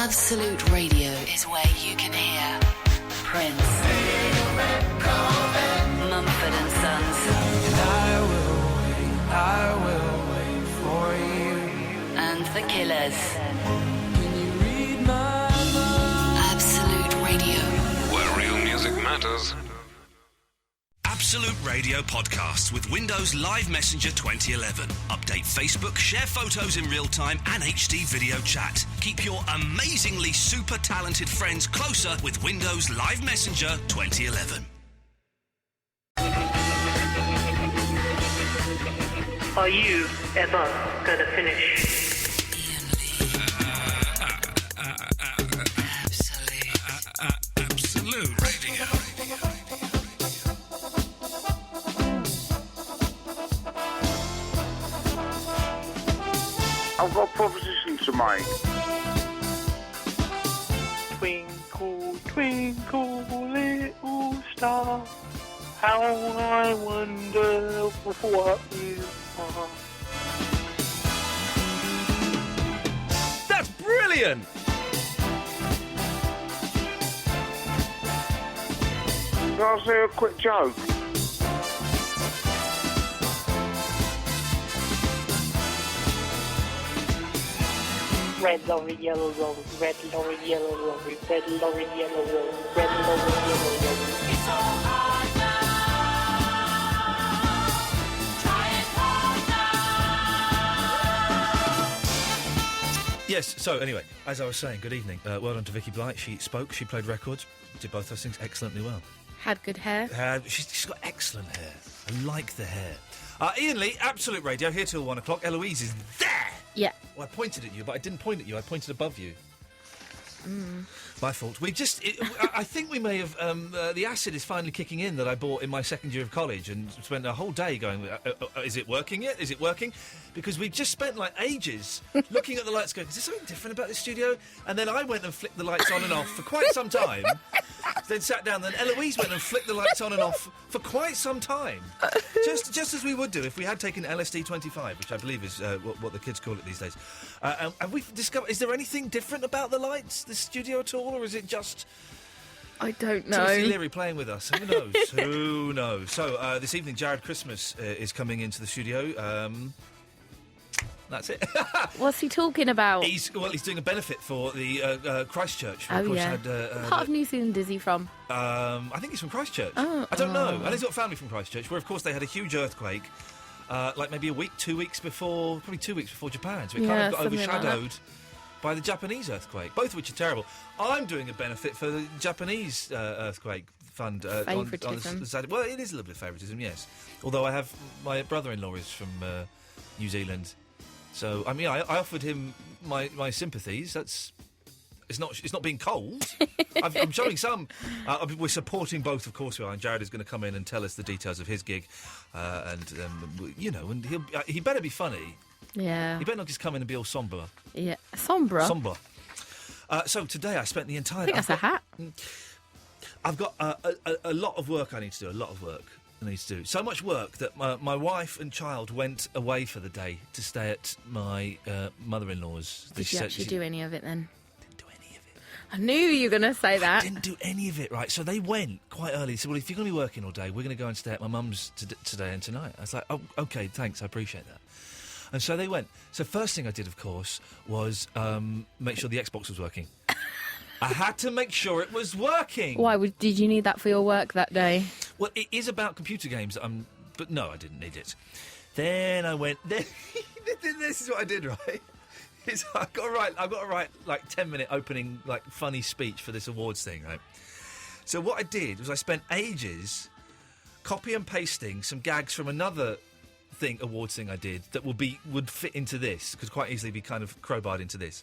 Absolute Radio is where you can hear Prince, Mumford and Sons, I will wait for you, and The Killers. Can you read my mind? Absolute Radio. Where real music matters. Absolute Radio podcasts with Windows Live Messenger 2011. Update Facebook, share photos in real time and HD video chat. Keep your amazingly super talented friends closer with Windows Live Messenger 2011. Are you ever gonna finish? Absolute Radio. I've got a proposition to make. Twinkle, twinkle, little star, how I wonder what you are. That's brilliant! Can I say a quick joke? Red lorry, yellow rose, red lorry, yellow rose, red lorry, yellow rose, red lorry, yellow rose. It's all hard now. Try it hard now. Yes, so anyway, as I was saying, good evening. Well done to Vicky Blight. She spoke, she played records, did both those things excellently well. Had good hair. She's got excellent hair. I like the hair. Iain Lee, Absolute Radio, here till 1 o'clock. Eloise is there! Yeah. Well, I pointed at you, but I didn't point at you. I pointed above you. My fault. I think we may have... the acid is finally kicking in that I bought in my second year of college and spent a whole day going, is it working yet? Is it working? Because we just spent, ages looking at the lights going, is there something different about this studio? And then I went and flicked the lights on and off for quite some time. Then sat down, then Eloise went and flicked the lights on and off for quite some time. Just as we would do if we had taken LSD 25, which I believe is what the kids call it these days. And we've discovered, is there anything different about the lights, the studio at all, or is it just... I don't know. Timothy Leary playing with us. Who knows? Who knows? So, this evening, Jared Christmas is coming into the studio. That's it. What's he talking about? He's doing a benefit for the Christchurch. Oh, yeah. What part of New Zealand is he from? I think he's from Christchurch. I don't know. And he's got family from Christchurch, where, of course, they had a huge earthquake, maybe probably 2 weeks before Japan. So it kind of got overshadowed by the Japanese earthquake, both of which are terrible. I'm doing a benefit for the Japanese earthquake fund on Saturday. Well, it is a little bit of favouritism, yes. Although my brother-in-law is from New Zealand. So, I offered him my sympathies. It's not being cold. I'm showing some. We're supporting both, of course we are. And Jared is going to come in and tell us the details of his gig, and he better be funny. Yeah. He better not just come in and be all sombre. Yeah, sombre. Sombre. So today I spent the entire. I think that's a hat. I've got a lot of work I need to do. A lot of work I need to do. So much work that my wife and child went away for the day to stay at my mother-in-law's. Did you actually do any of it then? Didn't do any of it. I knew you were going to say that. I didn't do any of it, right? So they went quite early. They said, well, if you're going to be working all day, we're going to go and stay at my mum's today and tonight. I was like, oh, OK, thanks, I appreciate that. And so they went. So first thing I did, of course, was make sure the Xbox was working. I had to make sure it was working. Why? Did you need that for your work that day? Well, it is about computer games. But no, I didn't need it. Then I went... This is what I did, right? I've got to write 10-minute opening, funny speech for this awards thing, right? So what I did was I spent ages copy and pasting some gags from another awards thing I did that would fit into this, could quite easily be kind of crowbarred into this.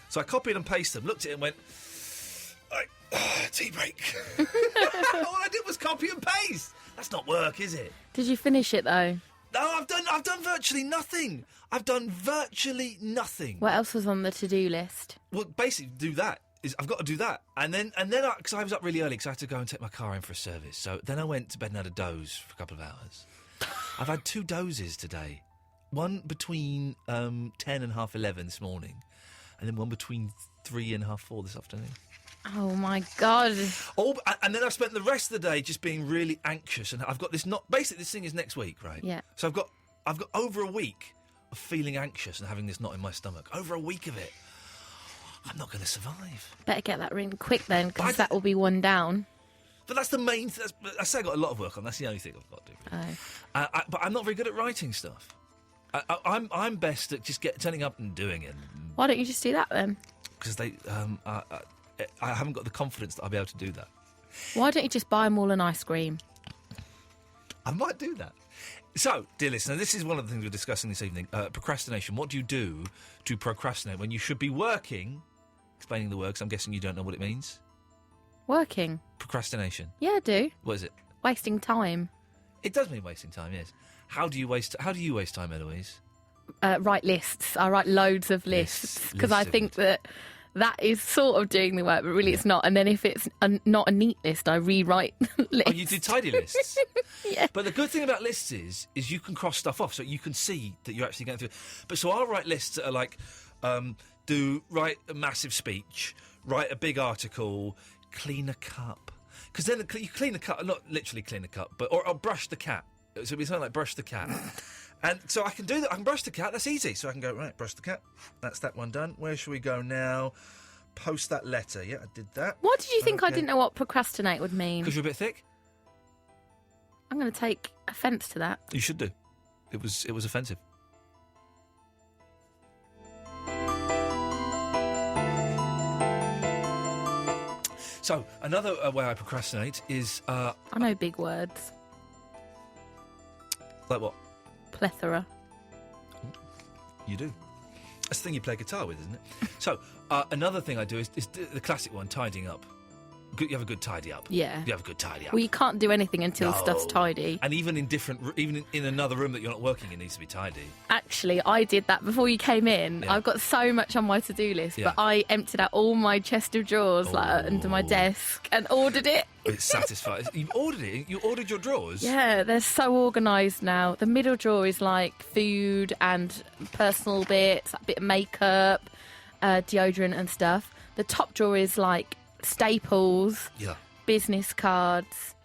So I copied and pasted them, looked at it and went, tea break. All I did was copy and paste. That's not work, is it? Did you finish it though? No, I've done virtually nothing. What else was on the to-do list? Well, basically, do that. I've got to do that. And then because I was up really early because I had to go and take my car in for a service. So then I went to bed and had a doze for a couple of hours. I've had 2 dozes today. One between 10 and half 11 this morning, and then one between 3 and a half, 4 this afternoon. Oh, my God. And then I spent the rest of the day just being really anxious, and I've got this basically this thing is next week, right? Yeah. So I've got over a week of feeling anxious and having this knot in my stomach. Over a week of it. I'm not going to survive. Better get that ring quick then, because that will be one down. But that's the main... I say I've got a lot of work on. That's the only thing I've got to do. Really. But I'm not very good at writing stuff. I'm best at just turning up and doing it. Why don't you just do that then? Because I haven't got the confidence that I'll be able to do that. Why don't you just buy them all an ice cream? I might do that. So, dear listener, this is one of the things we're discussing this evening. Procrastination. What do you do to procrastinate when you should be working? Explaining the word, 'cause I'm guessing you don't know what it means. Working? Procrastination. Yeah, I do. What is it? Wasting time. It does mean wasting time, yes. How do you waste time, Eloise? Write lists. I write loads of lists because I think that is sort of doing the work, but really it's not. And then if it's not a neat list, I rewrite lists. Oh, you do tidy lists? Yeah. But the good thing about lists is you can cross stuff off, so you can see that you're actually going through. But so I'll write lists that are like, write a massive speech, write a big article, clean a cup. Because then you clean the cup, not literally clean the cup, but or brush the cat. So it'll be something like brush the cat. And so I can do that. I can brush the cat. That's easy. So I can go, right, brush the cat. That's that one done. Where should we go now? Post that letter. Yeah, I did that. What did you think I didn't know what procrastinate would mean? Because you're a bit thick? I'm going to take offence to that. You should do. It was offensive. So, another way I procrastinate is... I know big words. Like what? Plethora. You do. That's the thing you play guitar with, isn't it? So, another thing I do is the classic one, tidying up. You have a good tidy up. Yeah. You have a good tidy up. Well, you can't do anything until stuff's tidy. And even in another room that you're not working in needs to be tidy. Actually, I did that before you came in. Yeah. I've got so much on my to-do list, but I emptied out all my chest of drawers under my desk and ordered it. It's satisfying. You ordered it? You ordered your drawers? Yeah, they're so organised now. The middle drawer is like food and personal bits, a bit of makeup, deodorant and stuff. The top drawer is like staples, business cards.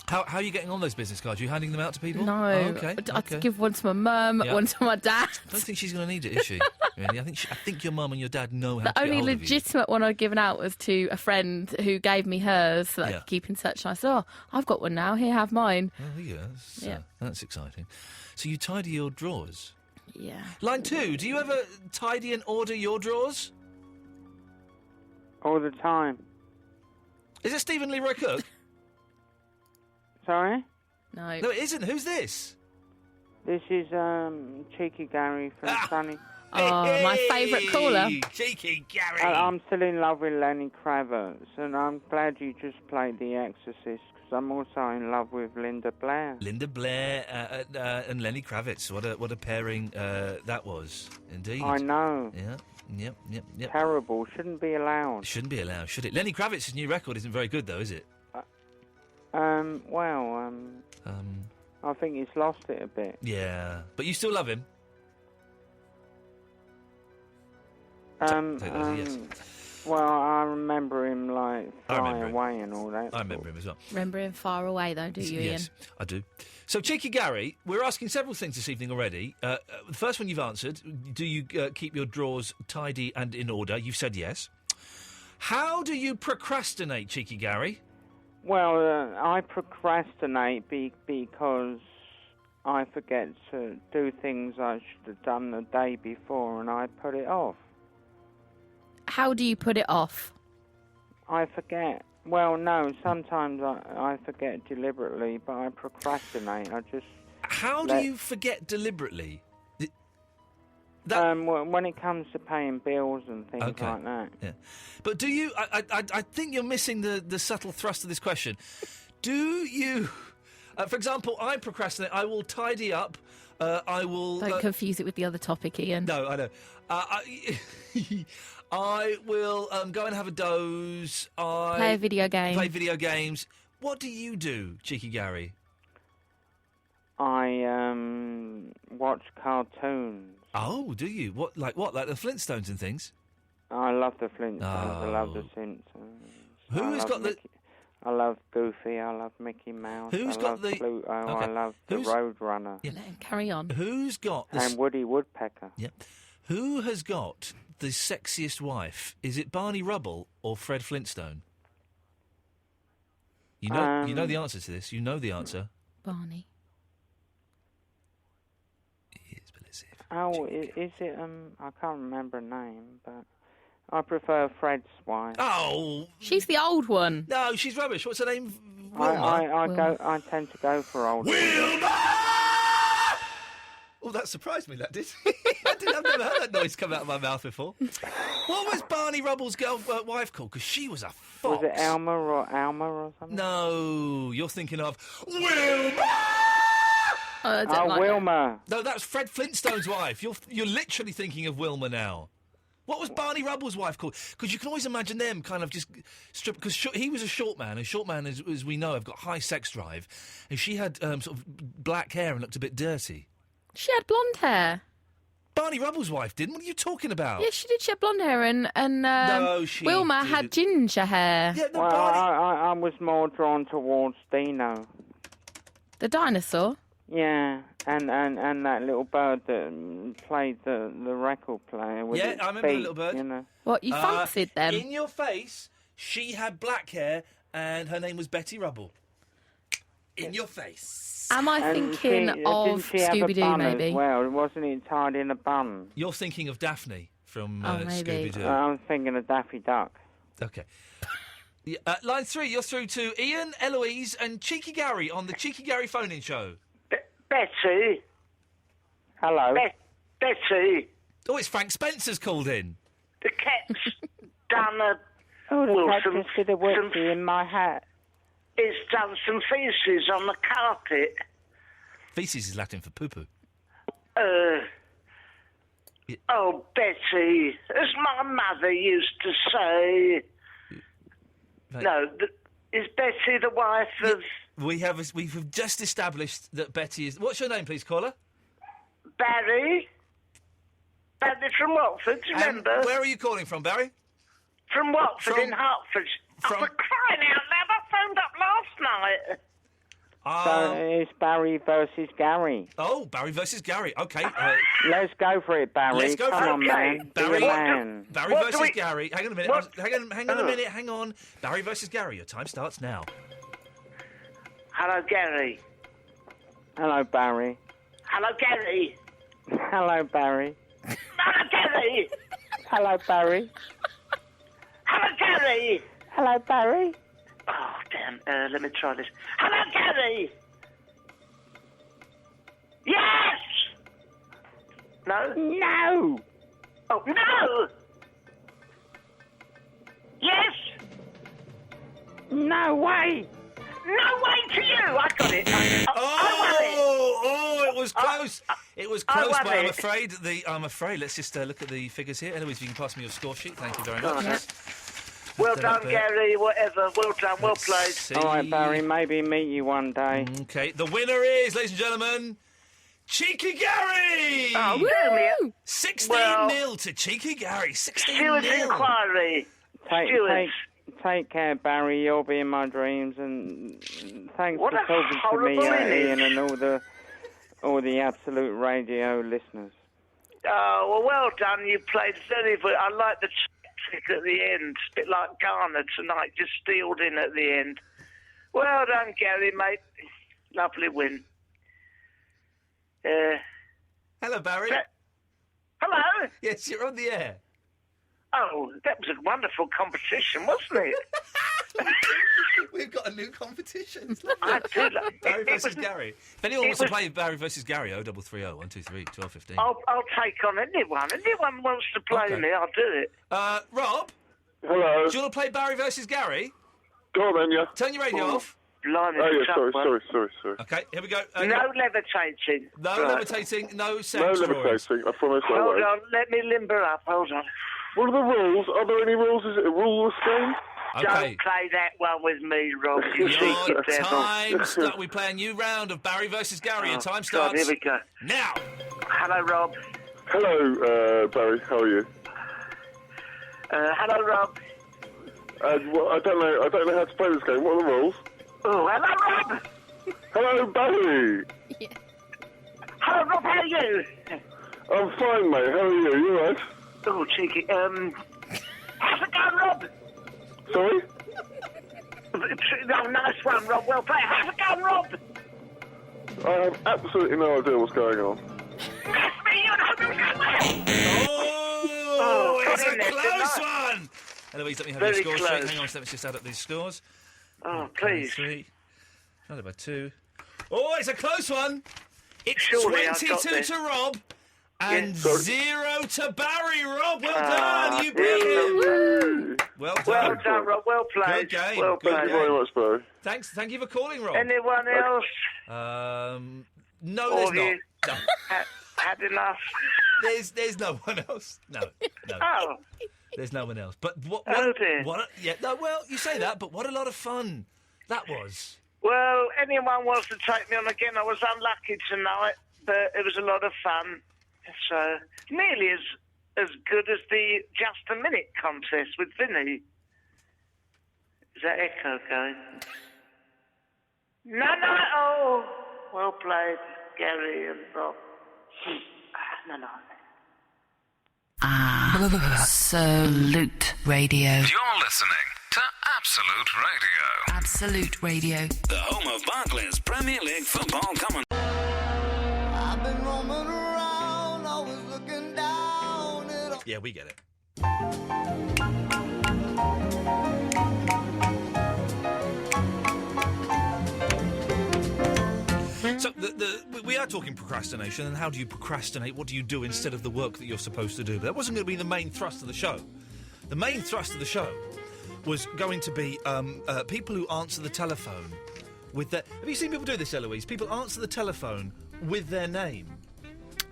How are you getting on those business cards? Are you handing them out to people? No. Okay. I have to give one to my mum, one to my dad. I don't think she's going to need it, is she? Really? I think your mum and your dad know how to get The only hold legitimate one I'd given out was to a friend who gave me hers so that I could keep in touch. And I said, I've got one now. Here, have mine. Oh, that's exciting. So you tidy your drawers? Yeah. Line 2, do you ever tidy and order your drawers? All the time. Is it Stephen Leroy Cook? Sorry? No. No, it isn't. Who's this? This is Cheeky Gary from Sunny. Oh, my favourite caller. Cheeky Gary. I'm still in love with Lenny Kravitz, and I'm glad you just played The Exorcist, because I'm also in love with Linda Blair. Linda Blair and Lenny Kravitz. What a pairing that was, indeed. I know. Yeah. Yep. Terrible. Shouldn't be allowed. Shouldn't be allowed, should it? Lenny Kravitz's new record isn't very good, though, is it? I think he's lost it a bit. Yeah, but you still love him. Yes. Well, I remember him like Fly Away and all that. I remember him as well. Remember him far away, though, do you, Ian? Yes, I do. So, Cheeky Gary, we're asking several things this evening already. The first one you've answered, do you keep your drawers tidy and in order? You've said yes. How do you procrastinate, Cheeky Gary? Well, I procrastinate because I forget to do things I should have done the day before, and I put it off. How do you put it off? I forget. Well, no, sometimes I forget deliberately, but I procrastinate. I just... How do you forget deliberately? When it comes to paying bills and things like that. Yeah. But do you... I think you're missing the subtle thrust of this question. Do you... for example, I procrastinate. I will tidy up. I will... Don't confuse it with the other topic, Ian. No, I know. I will go and have a doze. Play a video game. Play video games. What do you do, Cheeky Gary? I watch cartoons. Oh, do you? What? Like the Flintstones and things? I love the Flintstones. I love the Simpsons. Who has got Mickey, I love Goofy. I love Mickey Mouse. Who's I got love the- Pluto. Okay. I love the Roadrunner. Let him carry on. Who's got the And Woody Woodpecker. Yep. Who has got the sexiest wife? Is it Barney Rubble or Fred Flintstone? You know the answer to this. You know the answer. Barney. Oh, is it? I can't remember her name, but I prefer Fred's wife. Oh, she's the old one. No, she's rubbish. What's her name? Wilma. I tend to go for old. Wilma! Oh, that surprised me. That did. I've never heard that noise come out of my mouth before. What was Barney Rubble's wife called? Because she was a fox. Was it Alma or something? No, you're thinking of Wilma. Wilma. No, that's Fred Flintstone's wife. You're literally thinking of Wilma now. What was Barney Rubble's wife called? Because you can always imagine them kind of just strip. Because he was a short man, and short men, as we know, have got high sex drive, and she had sort of black hair and looked a bit dirty. She had blonde hair. Barney Rubble's wife didn't. What are you talking about? Yeah, she did. She had blonde hair, and No, she Wilma didn't. had ginger hair. Yeah, no, Well, Barney. I was more drawn towards Dino. The dinosaur. Yeah, and that little bird that played the record player with Yeah, its I remember the feet, little bird. You know. What, you fancied them? In your face, she had black hair, and her name was Betty Rubble. In your face. Am I And thinking of didn't she have a Scooby-Doo, bun maybe? As well, wasn't it tied in a bun? You're thinking of Daphne from maybe. Scooby-Doo. I'm thinking of Daffy Duck. Okay. Yeah, line 3, you're through to Ian, Eloise, and Cheeky Gary on the Cheeky Gary phone-in show. Betty. Hello. Betty. Oh, it's Frank Spencer's called in. The cat's done a... Oh, the well, cat some- just did a whoopsie in my hat. It's done some feces on the carpet. Feces is Latin for poo-poo. Oh, Betty, as my mother used to say... Right. No, is Betty the wife of... We've just established that Betty is... What's your name, please, caller? Barry? Barry from Watford, do you remember? Where are you calling from, Barry? From Watford in Hertford. From- Oh, for crying out loud, I phoned up last night. So it's Barry versus Gary. Oh, Barry versus Gary. Okay. Let's go for it, Barry. Let's go Come for on, it. man. Be a man. Barry What do versus we- Gary. Hang on a minute. What? Hang on a minute. Hang on. Barry versus Gary. Your time starts now. Hello, Gary. Hello, Barry. Hello, Gary. Hello, Barry. Hello, Gary. Hello, Barry. Hello, Gary. Hello, Barry. Oh, damn. Let me try this. Hello, Gary. Yes. No? No. Oh, no. Yes. No way. No way to you. I got it. Oh, it was close. It was I close, won but it. I'm afraid. Let's just look at the figures here. Anyways, if you can pass me your score sheet, thank you very much. Yeah. Well Put that done, up there. Gary. Whatever. Well done. Well Let's played. see. All right, Barry. Maybe meet you one day. Okay, the winner is, ladies and gentlemen, Cheeky Gary. Oh, damn it. 16-0 to Cheeky Gary. 16-0. Stewards inquiry. Stewards. Take care, Barry. You'll be in my dreams, and thanks What for a talking to me, horrible image. Ian, and all the Absolute Radio listeners. Oh, well done. You played very good. I like the trick at the end. A bit like Garner tonight, just steeled in at the end. Well done, Gary, mate. Lovely win. Hello, Barry. Hello? Yes, you're on the air. Oh, that was a wonderful competition, wasn't it? We've got a new competition. I did. Barry It versus was- Gary. If anyone it wants to was- play Barry versus Gary, 0330 123 1215. I'll take on anyone. Anyone wants to play Okay. me, I'll do it. Rob, Hello. do you want to play Barry versus Gary? Go on then, yeah. Turn your radio off. Blimey, Oh, yeah, tough sorry. one. Okay, here we go. No levitating. No Right. levitating, no sex No drawings. levitating, I promise I Hold won't. on, let me limber up. Hold on. What are the rules? Are there any rules? Is it a ruleless game? Okay. Don't play that one with me, Rob. You cheeky Your devil. time start. We play a new round of Barry versus Gary. Your time God, starts here we go. now. Hello, Rob. Hello, Barry. How are you? Hello, Rob. Well, I don't know how to play this game. What are the rules? Oh, hello, Rob. Hello, Barry. Hello, Rob. How are you? I'm fine, mate. How are you? You alright? Oh, cheeky. How's it going, Rob? Sorry? Oh, nice one, Rob. Well played. How's it going, Rob? I have absolutely no idea what's going on. That's me. You know. Oh, it's got in a there, didn't close I? one! Eloise, let me have Very your scores straight. close. Hang on, let's just add up these scores. Oh, please. 3. Divided by 2. Oh, it's a close one! It's Surely I've got 22 this. to Rob and Yeah. 0 to Barry. Rob, well done! You beat Woo! him! Well done. Well done, Rob. Well played. Good game. Well Good played. Thank you very much, Barry. Thank you for calling, Rob. Anyone else? No, Or there's you not. had enough? There's no one else. No. Oh. There's no one else. But what? Oh, dear. Yeah. No. Well, you say that, but what a lot of fun that was. Well, anyone wants to take me on again? I was unlucky tonight, but it was a lot of fun. So nearly as good as the Just a Minute contest with Vinny. Is that echo going? No. Oh, well played, Gary and Rob. No. Absolute Radio. You're listening to Absolute Radio. Absolute Radio. The home of Barclays Premier League football commentary. I've been roaming around, always looking down at all. Yeah, we get it. So we are talking procrastination, and how do you procrastinate? What do you do instead of the work that you're supposed to do? But that wasn't going to be the main thrust of the show. The main thrust of the show was going to be people who answer the telephone with their... Have you seen people do this, Eloise? People answer the telephone with their name.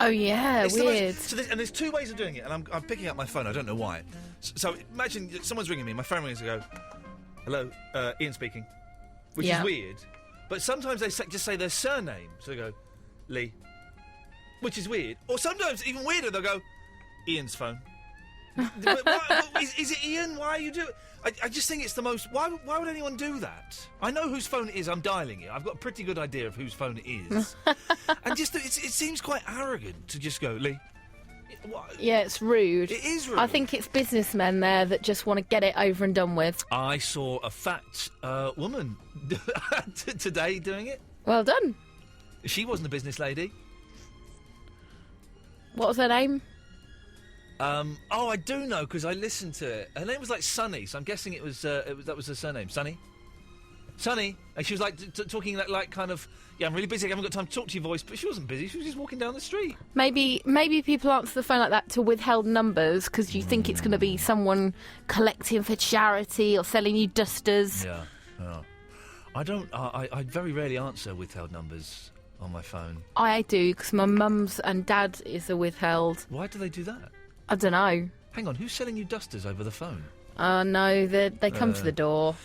Oh, yeah, It's the weird. most- and there's two ways of doing it, and I'm picking up my phone. I don't know why. So imagine someone's ringing me. My phone rings. I go, "Hello, Iain speaking," which is weird. But sometimes they just say their surname. So they go, Lee, which is weird. Or sometimes, even weirder, they'll go, Ian's phone. But is it Iain? Why are you doing... I just think it's the most... Why would anyone do that? I know whose phone it is. I'm dialing it. I've got a pretty good idea of whose phone it is. And just it seems quite arrogant to just go, Lee... Yeah, it's rude. It is rude. I think it's businessmen there that just want to get it over and done with. I saw a fat woman today doing it. Well done. She wasn't a business lady. What was her name? I do know because I listened to it. Her name was like Sunny, so I'm guessing that was her surname. Sunny. And she was like talking like kind of, I'm really busy. I haven't got time to talk to your voice. But she wasn't busy. She was just walking down the street. Maybe people answer the phone like that to withheld numbers because you think it's going to be someone collecting for charity or selling you dusters. Yeah. I don't. I very rarely answer withheld numbers on my phone. I do because my mum's and dad is a withheld. Why do they do that? I don't know. Hang on, who's selling you dusters over the phone? No, they come to the door.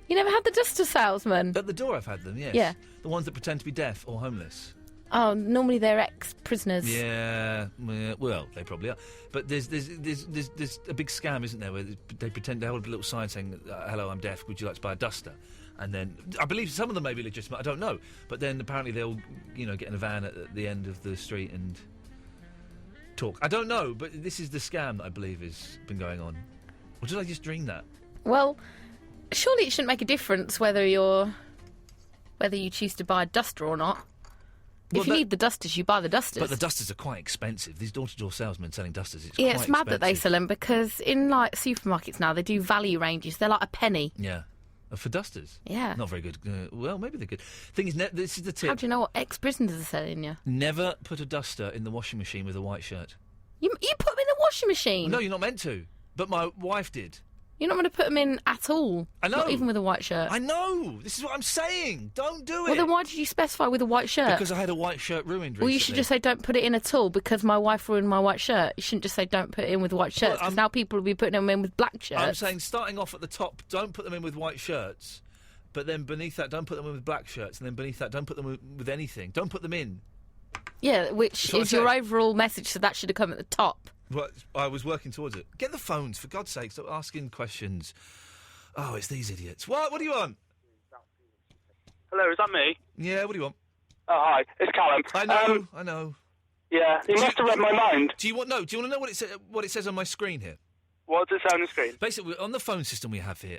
You never had the duster salesman? At the door I've had them, yes. Yeah. The ones that pretend to be deaf or homeless. Oh, normally they're ex-prisoners. Yeah, well, they probably are. But there's a big scam, isn't there, where they pretend to hold a little sign saying, hello, I'm deaf, would you like to buy a duster? And then, I believe some of them may be legitimate, I don't know. But then apparently they'll, get in a van at the end of the street and talk. I don't know, but this is the scam that I believe has been going on. Or did I just dream that? Well... Surely it shouldn't make a difference whether you choose to buy a duster or not. If you need the dusters, you buy the dusters. But the dusters are quite expensive. These door-to-door salesmen selling dusters, it's it's mad that they sell them because in like supermarkets now they do value ranges. They're like a penny. Yeah, for dusters. Yeah, not very good. Well, maybe they're good. Thing is, this is the tip. How do you know what ex-prisoners are selling you? Never put a duster in the washing machine with a white shirt. You put them in the washing machine? No, you're not meant to. But my wife did. You're not going to put them in at all. I know. Not even with a white shirt. I know. This is what I'm saying. Don't do it. Well, then why did you specify with a white shirt? Because I had a white shirt ruined recently. Well, you should just say don't put it in at all because my wife ruined my white shirt. You shouldn't just say don't put it in with white shirts because now people will be putting them in with black shirts. I'm saying starting off at the top, don't put them in with white shirts, but then beneath that, don't put them in with black shirts, and then beneath that, don't put them with anything. Don't put them in. Yeah, which is your overall message, so that should have come at the top. Well, I was working towards it. Get the phones, for God's sake. Stop asking questions. Oh, it's these idiots. What? What do you want? Hello, is that me? Yeah, what do you want? Oh, hi. It's Callum. I know. Yeah, you must have read my mind. Do you want to know what it says on my screen here? What does it say on the screen? Basically, on the phone system we have here,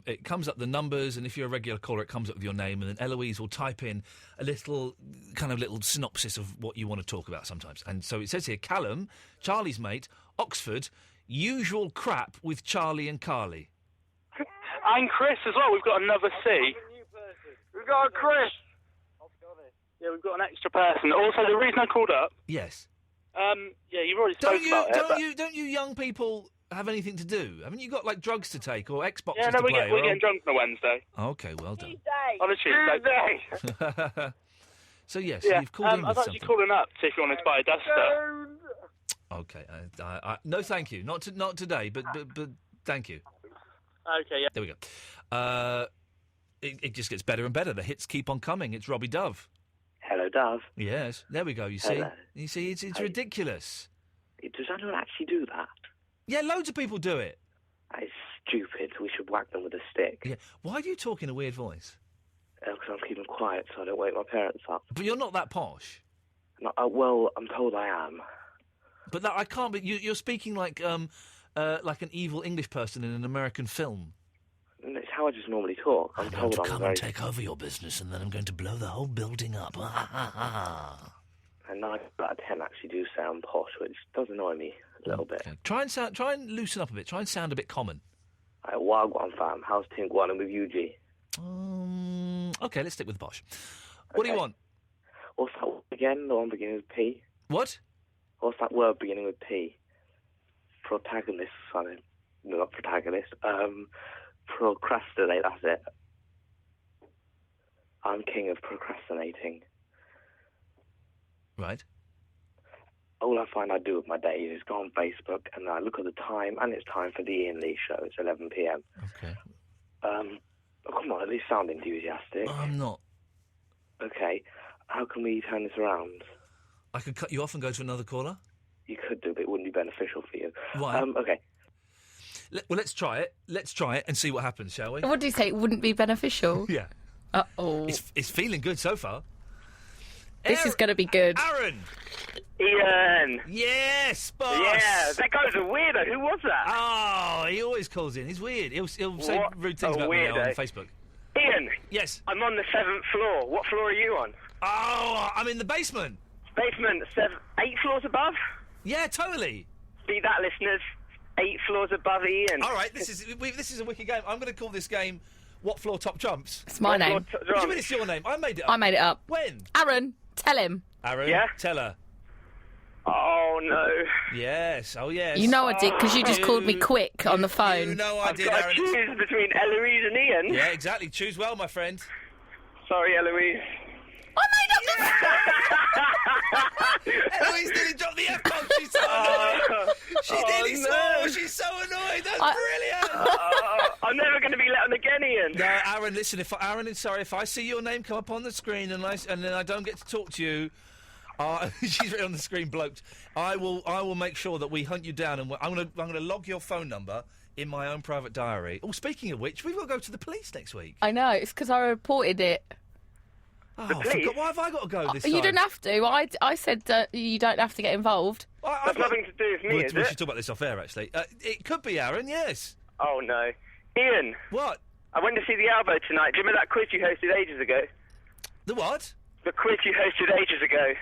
it comes up the numbers, and if you're a regular caller, it comes up with your name, and then Eloise will type in a little synopsis of what you want to talk about sometimes. And so it says here, Callum, Charlie's mate, Oxford, usual crap with Charlie and Carly. And Chris as well. We've got another C. We've got a Chris. Yeah, we've got an extra person. Also, the reason I called up... Yes. Yeah, you've already spoken about it. Don't you young people have anything to do? Haven't you got, like, drugs to take or Xboxes to play? Yeah, no, we're getting drunk on a Wednesday. Okay, well done. On a Tuesday. So, yes, you've called in with I was actually something. calling up to see if you wanted to buy a duster. Okay, no thank you. Not today, but thank you. Okay, yeah. There we go. It just gets better and better. The hits keep on coming. It's Robbie Dove. Hello, Dove. Yes, there we go, you see. Hello. You see, it's ridiculous. Does anyone actually do that? Yeah, loads of people do it. It's stupid. We should whack them with a stick. Yeah. Why do you talk in a weird voice? Because I'm keeping quiet so I don't wake my parents up. But you're not that posh. No, well, I'm told I am. But I can't be... You're speaking like an evil English person in an American film. It's how I just normally talk. I'm going to come and take over your business, and then I'm going to blow the whole building up. And 9 out of 10 actually do sound posh, which does annoy me a little bit. Try and loosen up a bit. Try and sound a bit common. Wagwan fam, how's Tim Guan with you, G? Okay, let's stick with the posh. What do you want? What's that word again? The one beginning with P? What? What's that word beginning with P? Protagonist, sorry. No, not protagonist. Procrastinate, that's it. I'm king of procrastinating. Right. All I find I do with my days is go on Facebook and I look at the time, and it's time for the Iain Lee show. It's 11 p.m. Okay. Come on, at least sound enthusiastic. I'm not. Okay. How can we turn this around? I could cut you off and go to another caller? You could do, but it wouldn't be beneficial for you. Why? Okay. Well, let's try it. Let's try it and see what happens, shall we? What do you say? It wouldn't be beneficial? Yeah. Uh-oh. It's feeling good so far. This is going to be good. Aaron! Iain! Yes, boss! Yeah, that guy's a weirdo. Who was that? Oh, he always calls in. He's weird. He'll say rude things about me on Facebook. Iain! Yes? I'm on the 7th floor. What floor are you on? Oh, I'm in the basement. Basement, 8 floors above? Yeah, totally. See that, listeners? 8 floors above Iain. All right, this is a wicked game. I'm going to call this game What Floor Top Trumps. It's my name. What do you mean it's your name? I made it up. I made it up. When? Aaron, tell him. Aaron, yeah? Tell her. Oh, no. Yes, oh, yes. You know I did, because you just called me quick on the phone. You know I did, I've got Aaron. to choose between Eloise and Iain. Yeah, exactly. Choose well, my friend. Sorry, Eloise. I made up the Eloise nearly dropped the F-bomb. She's so annoyed. She nearly swore. She's so annoyed. That's brilliant. I'm never going to be let on again, Iain. No, Aaron, listen. Aaron, sorry. If I see your name come up on the screen and then I don't get to talk to you, she's written on the screen, bloked. I will make sure that we hunt you down, and I'm gonna log your phone number in my own private diary. Oh, speaking of which, we've got to go to the police next week. I know. It's because I reported it. Oh, why have I got to go this time? You don't have to. I said you don't have to get involved. That's nothing to do with me, is we it? should talk about this off air, actually. It could be Aaron, yes. Oh, no. Iain. What? I went to see the Albo tonight. Do you remember that quiz you hosted ages ago? The what? The quiz you hosted ages ago.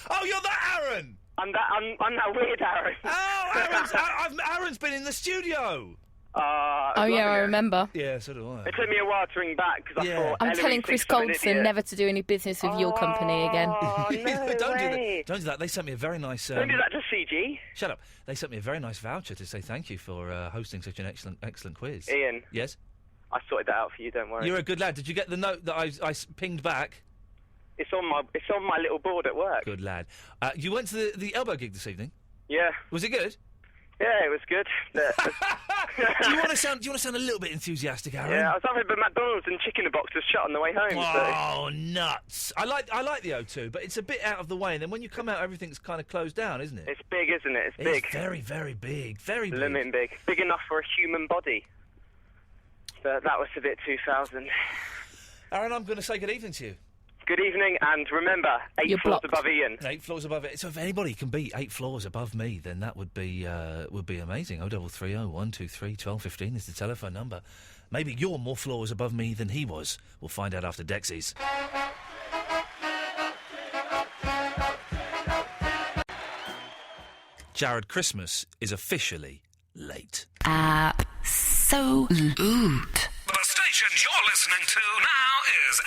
Oh, you're that Aaron! I'm that weird Aaron. Oh, Aaron's been in the studio! Oh, yeah, I remember. Yeah, so do I. It took me a while to ring back, because I thought... I'm telling Chris Goldson never to do any business with your company again. Oh, no Don't way. do that. They sent me a very nice... Don't do that to CG. Shut up. They sent me a very nice voucher to say thank you for hosting such an excellent quiz. Iain. Yes? I sorted that out for you, don't worry. You're a good lad. Did you get the note that I pinged back? It's on my little board at work. Good lad. You went to the Elbow gig this evening? Yeah. Was it good? Yeah, it was good. Do you want to sound a little bit enthusiastic, Aaron? Yeah, I was having a bit of McDonald's and chicken in a box was shut on the way home. Oh, nuts! I like the O2, but it's a bit out of the way, and then when you come out, everything's kind of closed down, isn't it? It's big, isn't it? It's big. It's very, very big. Very big. Limit big. Big enough for a human body. But that was a bit 2000. Aaron, I'm going to say good evening to you. Good evening, and remember, 8 floors above Ian. 8 floors above it. So if anybody can beat 8 floors above me, then that would be amazing. 0330 123 1215 is the telephone number. Maybe you're more floors above me than he was. We'll find out after Dexys. Jared Christmas is officially late. Absolute. The station you're listening to now is...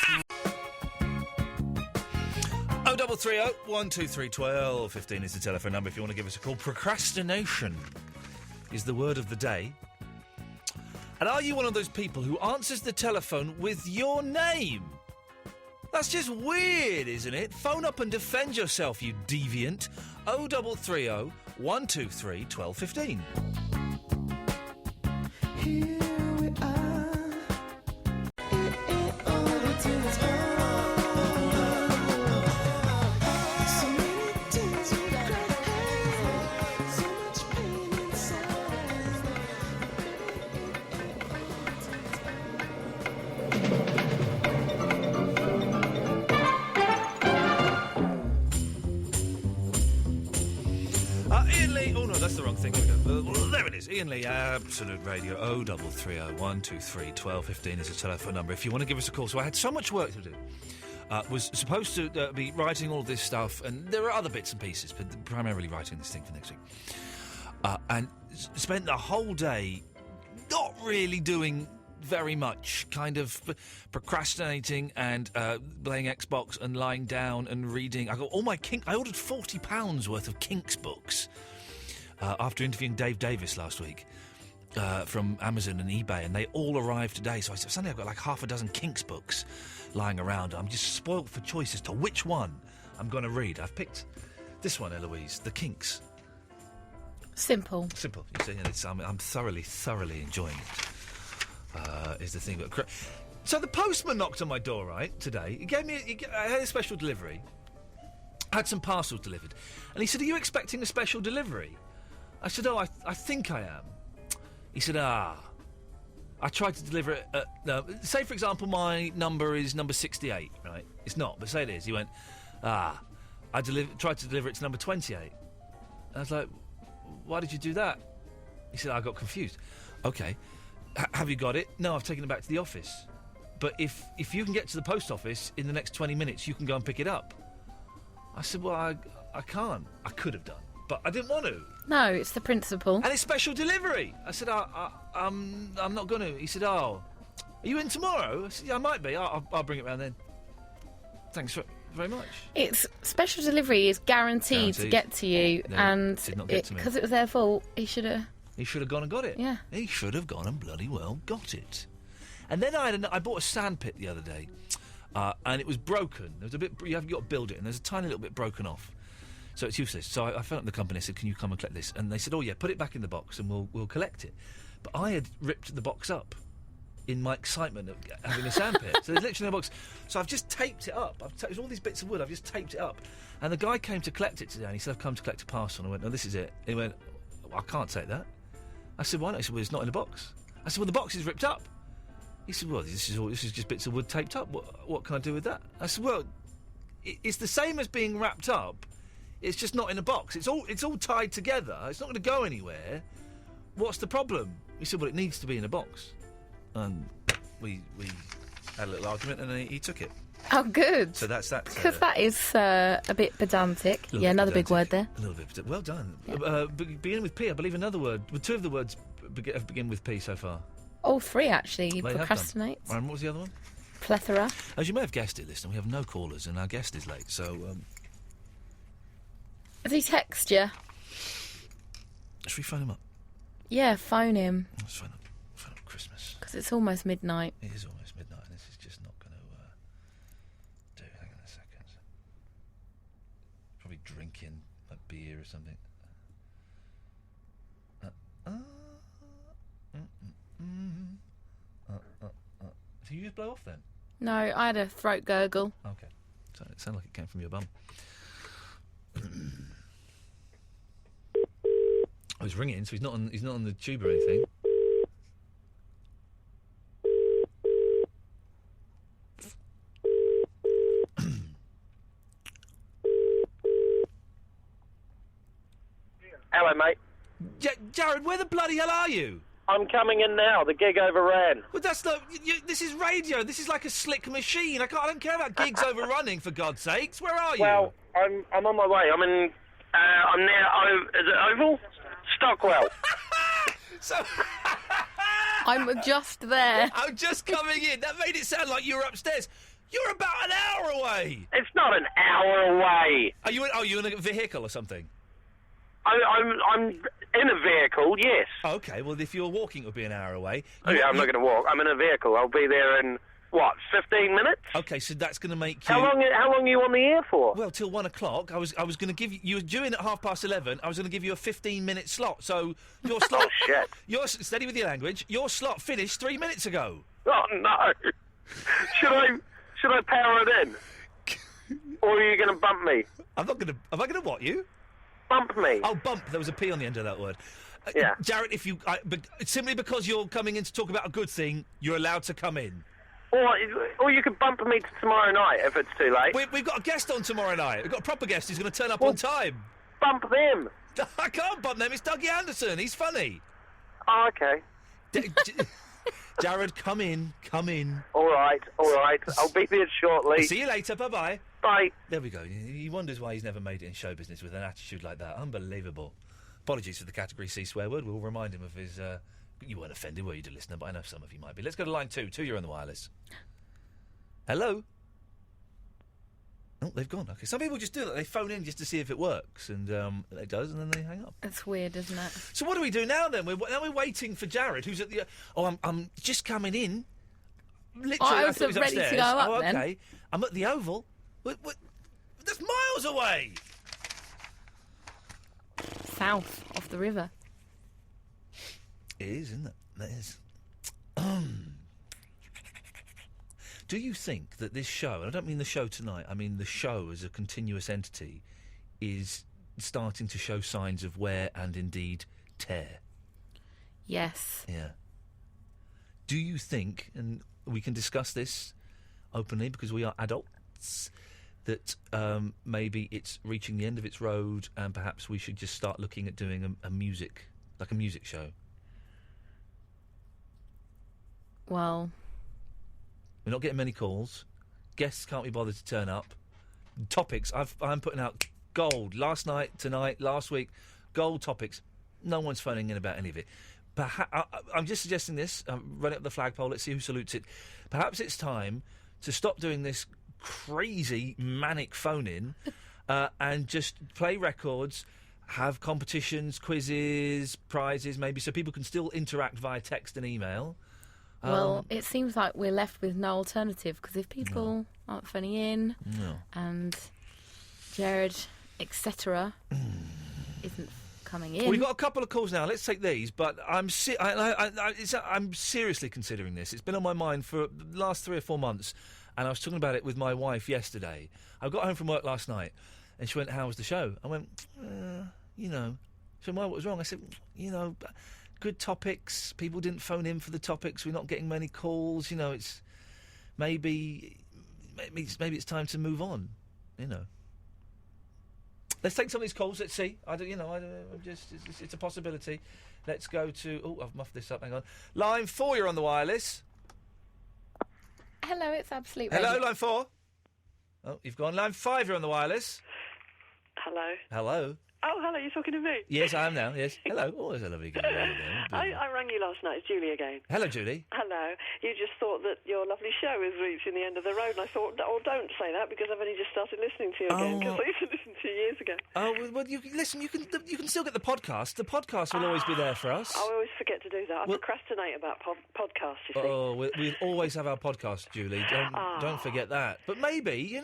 0330 123 1215 is the telephone number if you want to give us a call. Procrastination is the word of the day. And are you one of those people who answers the telephone with your name? That's just weird, isn't it? Phone up and defend yourself, you deviant. 0330 123 1215. Here we are. All the tears so many tears we cried. So much pain inside. Iain Lee. Oh no, that's the wrong thing. Here we go. There it is. Iain Lee, Absolute Radio. 0330 123 1215 is the telephone number if you want to give us a call. So I had so much work to do. Was supposed to be writing all this stuff, and there are other bits and pieces, but primarily writing this thing for next week. And spent the whole day not really doing very much, kind of procrastinating and playing Xbox and lying down and reading. I got all my I ordered £40 worth of Kinks books after interviewing Dave Davis last week from Amazon and eBay, and they all arrived today. So suddenly I've got like half a dozen Kinks books lying around. I'm just spoilt for choice as to which one I'm going to read. I've picked this one, Eloise, The Kinks. Simple. Simple. You see, and I'm thoroughly enjoying it. Is the thing. So the postman knocked on my door, right, today. He gave me... I had a special delivery. I had some parcels delivered. And he said, are you expecting a special delivery? I said, oh, I think I am. He said, I tried to deliver it at... say, for example, my number is number 68, right? It's not, but say it is. He went, I tried to deliver it to number 28. And I was like, why did you do that? He said, I got confused. Okay. Have you got it? No, I've taken it back to the office. But if you can get to the post office in the next 20 minutes, you can go and pick it up. I said, well, I can't. I could have done, but I didn't want to. No, it's the principle. And it's special delivery. I said, I'm not going to. He said, oh, are you in tomorrow? I said, yeah, I might be. I'll bring it round then. Thanks very much. It's special delivery is guaranteed to get to you, No, and it did not get to me. because it was their fault, he should have. He should have gone and got it. Yeah. He should have gone and bloody well got it. And then I bought a sandpit the other day, and it was broken. There was a bit. You haven't got to build it, and there's a tiny little bit broken off, so it's useless. So I phoned up the company. I said, "Can you come and collect this?" And they said, "Oh yeah, put it back in the box, and we'll collect it." But I had ripped the box up in my excitement of having a sandpit. So there's literally no box. So I've just taped it up. There's all these bits of wood. I've just taped it up. And the guy came to collect it today, and he said, "I've come to collect a parcel." And I went, "No, this is it." He went, "I can't take that." I said, "Why not?" He said, "Well, it's not in a box." I said, "Well, the box is ripped up." He said, "Well, this is just bits of wood taped up. What can I do with that?" I said, "Well, it's the same as being wrapped up. It's just not in a box. It's all tied together. It's not going to go anywhere. What's the problem?" He said, "Well, it needs to be in a box." And we had a little argument, and then he took it. Oh, good. So that's that. Because that is a bit pedantic. Yeah, another big word there. A little bit. Well done. Yeah. Beginning with P, I believe another word. Well, two of the words begin with P so far. All three, actually. Procrastinate. And what was the other one? Plethora. As you may have guessed it, listener, we have no callers, and our guest is late, so... Does he text you? Should we phone him up? Yeah, phone him. Let's phone up Christmas. Because it's almost midnight. It is almost midnight, and this is just not going to do. Hang on a second. Probably drinking a beer or something. Did you just blow off then? No, I had a throat gurgle. Okay. So it sounded like it came from your bum. I was ringing, so he's not on the tube or anything. Hello, mate. Jared, where the bloody hell are you? I'm coming in now. The gig overran. Well, that's not. This is radio. This is like a slick machine. I don't care about gigs overrunning, for God's sakes. Where are you? Well, I'm on my way. I'm in. I'm near. Is it Oval? Stockwell. So. I'm just there. I'm just coming in. That made it sound like you were upstairs. You're about an hour away. It's not an hour away. Are you? You in a vehicle or something? I'm in a vehicle, yes. Okay, well, if you're walking, it would be an hour away. I'm not going to walk. I'm in a vehicle. I'll be there in, 15 minutes? Okay, so that's going to make you... How long are you on the air for? Well, till 1 o'clock. I was going to give you... You were due in at 11:30. I was going to give you a 15-minute slot, so your slot... Oh, shit. Steady with your language. Your slot finished 3 minutes ago. Oh, no. Should I power it in? Or are you going to bump me? I'm not going to... Am I going to what, you? Bump me. Oh, bump. There was a P on the end of that word. Yeah. Jared, if you... simply because you're coming in to talk about a good thing, you're allowed to come in. Or you could bump me to tomorrow night if it's too late. We've got a guest on tomorrow night. We've got a proper guest who's going to turn up on time. Bump them. I can't bump them. It's Dougie Anderson. He's funny. Oh, okay. Jared, come in. All right. I'll be there shortly. See you later. Bye-bye. Bye. There we go. He wonders why he's never made it in show business with an attitude like that. Unbelievable. Apologies for the Category C swear word. We'll remind him of his... You weren't offended, were you, dear listener? But I know some of you might be. Let's go to line 2. 2, you're on the wireless. Hello? Oh, they've gone. Okay, some people just do that. They phone in just to see if it works, and it does, and then they hang up. It's weird, isn't it? So what do we do now, then? Now we're waiting for Jared, who's at the... I'm just coming in. Literally, I was ready upstairs. to go up, okay. then. I'm at the Oval. What? That's miles away! South of the river. It is, isn't it? It is. Do you think that this show, and I don't mean the show tonight, I mean the show as a continuous entity, is starting to show signs of wear and indeed tear? Yes. Yeah. Do you think, and we can discuss this openly because we are adults, that maybe it's reaching the end of its road and perhaps we should just start looking at doing a music show? Well... We're not getting many calls. Guests can't be bothered to turn up. Topics, I'm putting out gold. Last night, tonight, last week, gold topics. No one's phoning in about any of it. I'm just suggesting this. Run it up the flagpole. Let's see who salutes it. Perhaps it's time to stop doing this crazy, manic phone-in and just play records, have competitions, quizzes, prizes, maybe, so people can still interact via text and email. Well, it seems like we're left with no alternative, because if people aren't phoning in and Jared, etc., isn't coming in... We've got a couple of calls now. Let's take these, but I'm seriously considering this. It's been on my mind for the last 3 or 4 months, and I was talking about it with my wife yesterday. I got home from work last night, and she went, "How was the show?" I went, She went, "Why, what was wrong?" I said, good topics. People didn't phone in for the topics. We're not getting many calls. It's maybe it's time to move on. Let's take some of these calls. Let's see. It's a possibility. Let's go to... Oh, I've muffed this up. Hang on. Line 4, you're on the wireless. Hello, it's Absolute Hello, Radio. line 4. Oh, you've gone. Line 5, you're on the wireless. Hello. Hello. Oh, hello, you're talking to me? Yes, I am now, yes. Hello. Oh, there's a lovely girl there. I rang you last night. It's Julie again. Hello, Julie. Hello. You just thought that your lovely show is reaching the end of the road, and I thought, oh, don't say that, because I've only just started listening to you again, because I used to listen to you years ago. Oh, well, you can still get the podcast. The podcast will always be there for us. I always forget to do that. I procrastinate about podcasts, you see. Oh, we'll always have our podcast, Julie. Don't forget that. But maybe,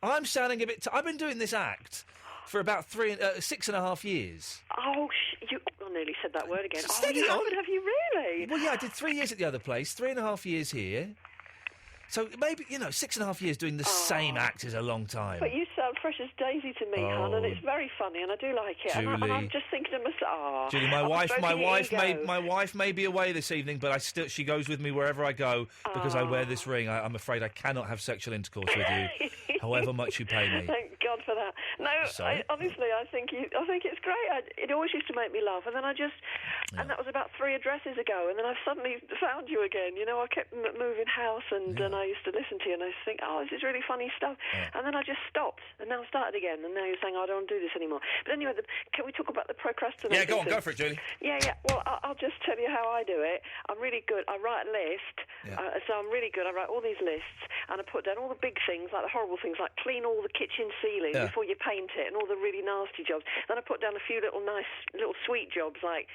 I'm sounding a bit... I've been doing this act for about 6.5 years. Oh, nearly said that word again. Steady you on. haven't, have you really? Well, yeah, I did 3 years at the other place, 3.5 years here. So maybe, 6.5 years doing the same act is a long time. But you sound fresh as daisy to me, hon, and it's very funny, and I do like it. And Julie. I'm just thinking to myself, Julie, my wife may be away this evening, but she goes with me wherever I go because I wear this ring. I'm afraid I cannot have sexual intercourse with you, however much you pay me. Thank God for that. No, honestly, I think it's great. It always used to make me laugh, and then and that was about 3 addresses ago, and then I suddenly found you again. I kept moving house, and I used to listen to you, and I used to think, this is really funny stuff. And then I just stopped, and now I started again, and now you're saying, I don't want to do this anymore. But anyway, can we talk about the procrastination? Yeah, go on, go for it, Julie. Yeah. Well, I'll just tell you how I do it. I'm really good. I write a list, so I'm really good. I write all these lists, and I put down all the big things, like the horrible things, like clean all the kitchen ceiling before you paint it, and all the really nasty jobs. Then I put down a few little sweet jobs, like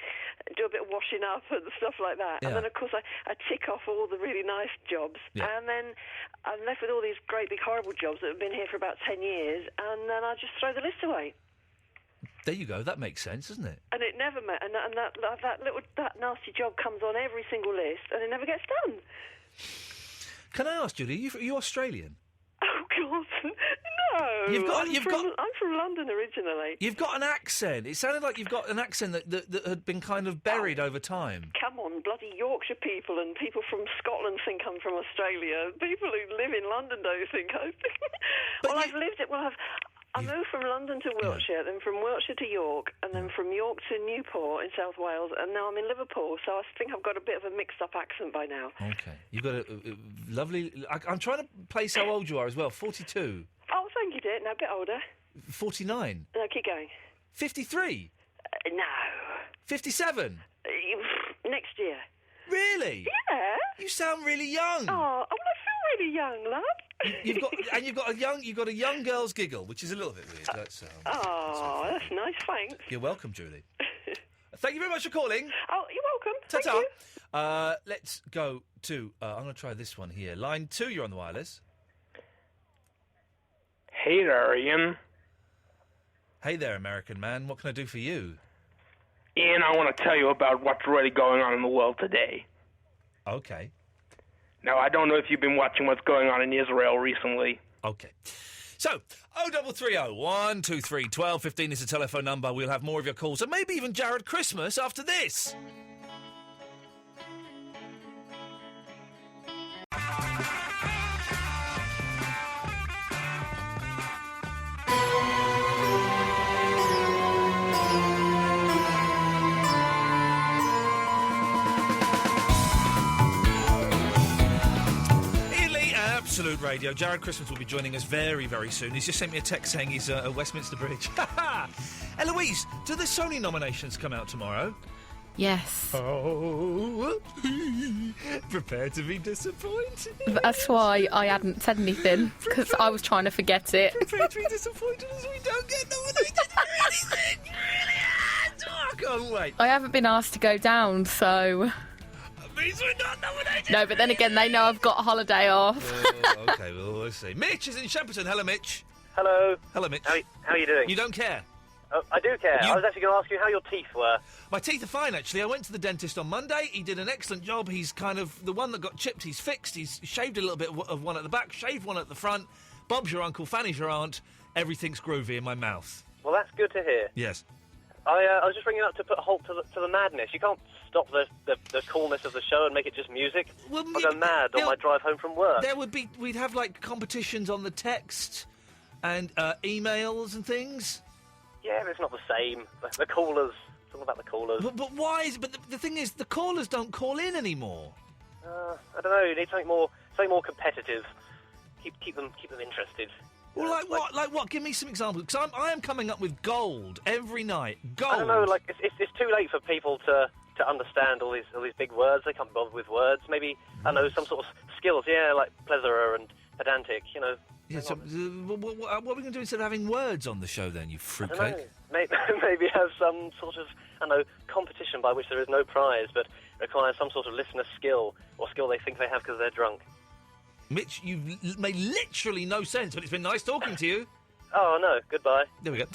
do a bit of washing up and stuff like that. And then, of course, I tick off all the really nice jobs, and then I'm left with all these great big horrible jobs that have been here for about 10 years, and then I just throw the list away. There you go. That makes sense, doesn't it? And it never and that nasty job comes on every single list, and it never gets done. Can I ask, Julie, are you Australian? Oh God, no! I'm from London originally. You've got an accent. It sounded like you've got an accent that had been kind of buried over time. Come on, bloody Yorkshire people and people from Scotland think I'm from Australia. People who live in London don't think I. I moved from London to Wiltshire, then from Wiltshire to York, and then from York to Newport in South Wales, and now I'm in Liverpool, so I think I've got a bit of a mixed-up accent by now. Okay. You've got a lovely... I'm trying to place how old you are as well. 42. Oh, thank you, dear. No, a bit older. 49. No, keep going. 53. No. 57. Next year. Really? Yeah. You sound really young. Oh, I feel really young, love. You've got a young girl's giggle, which is a little bit weird. That's nice. Thanks. You're welcome, Julie. Thank you very much for calling. Oh, you're welcome. Ta-ta. Thank you. Let's go to. I'm going to try this one here. Line 2. You're on the wireless. Hey there, Ian. Hey there, American man. What can I do for you? Ian, I want to tell you about what's really going on in the world today. Okay. Now, I don't know if you've been watching what's going on in Israel recently. Okay. So, 0330 123 1215 is the telephone number. We'll have more of your calls, and maybe even Jared Christmas after this. Absolute Radio. Jared Christmas will be joining us very, very soon. He's just sent me a text saying he's at Westminster Bridge. Eloise, do the Sony nominations come out tomorrow? Yes. Oh, prepare to be disappointed. That's why I hadn't said anything, because I was trying to forget it. Prepare to be disappointed as we don't get nominated for anything. I can't wait. I haven't been asked to go down, so... Means we're not nominated. No, but then again, they know I've got a holiday off. Okay, well, we'll see. Mitch is in Shepperton. Hello, Mitch. Hello. Hello, Mitch. How are you doing? You don't care? I do care. I was actually going to ask you how your teeth were. My teeth are fine, actually. I went to the dentist on Monday. He did an excellent job. He's kind of... The one that got chipped, he's fixed. He's shaved a little bit of one at the back, shaved one at the front. Bob's your uncle, Fanny's your aunt. Everything's groovy in my mouth. Well, that's good to hear. Yes. I was just ringing up to put a halt to the madness. You can't stop the coolness of the show and make it just music. Well, I'll go mad on my drive home from work. We'd have, like, competitions on the text and emails and things. Yeah, but it's not the same. The callers. It's all about the callers. But why is... But the thing is, the callers don't call in anymore. I don't know. You need something more competitive. Keep them interested. Well, like what? Give me some examples. Because I am coming up with gold every night. Gold. I don't know. Like it's too late for people to understand all these big words. They can't bother with words. Maybe I don't know, some sort of skills. Yeah, like plethora and pedantic. You know. Yeah. So, what are we going to do instead of having words on the show then? You fruitcake. Maybe have some sort of competition by which there is no prize, but requires some sort of listener skill or skill they think they have because they're drunk. Mitch, you've made literally no sense, but it's been nice talking to you. Oh, no. Goodbye. There we go.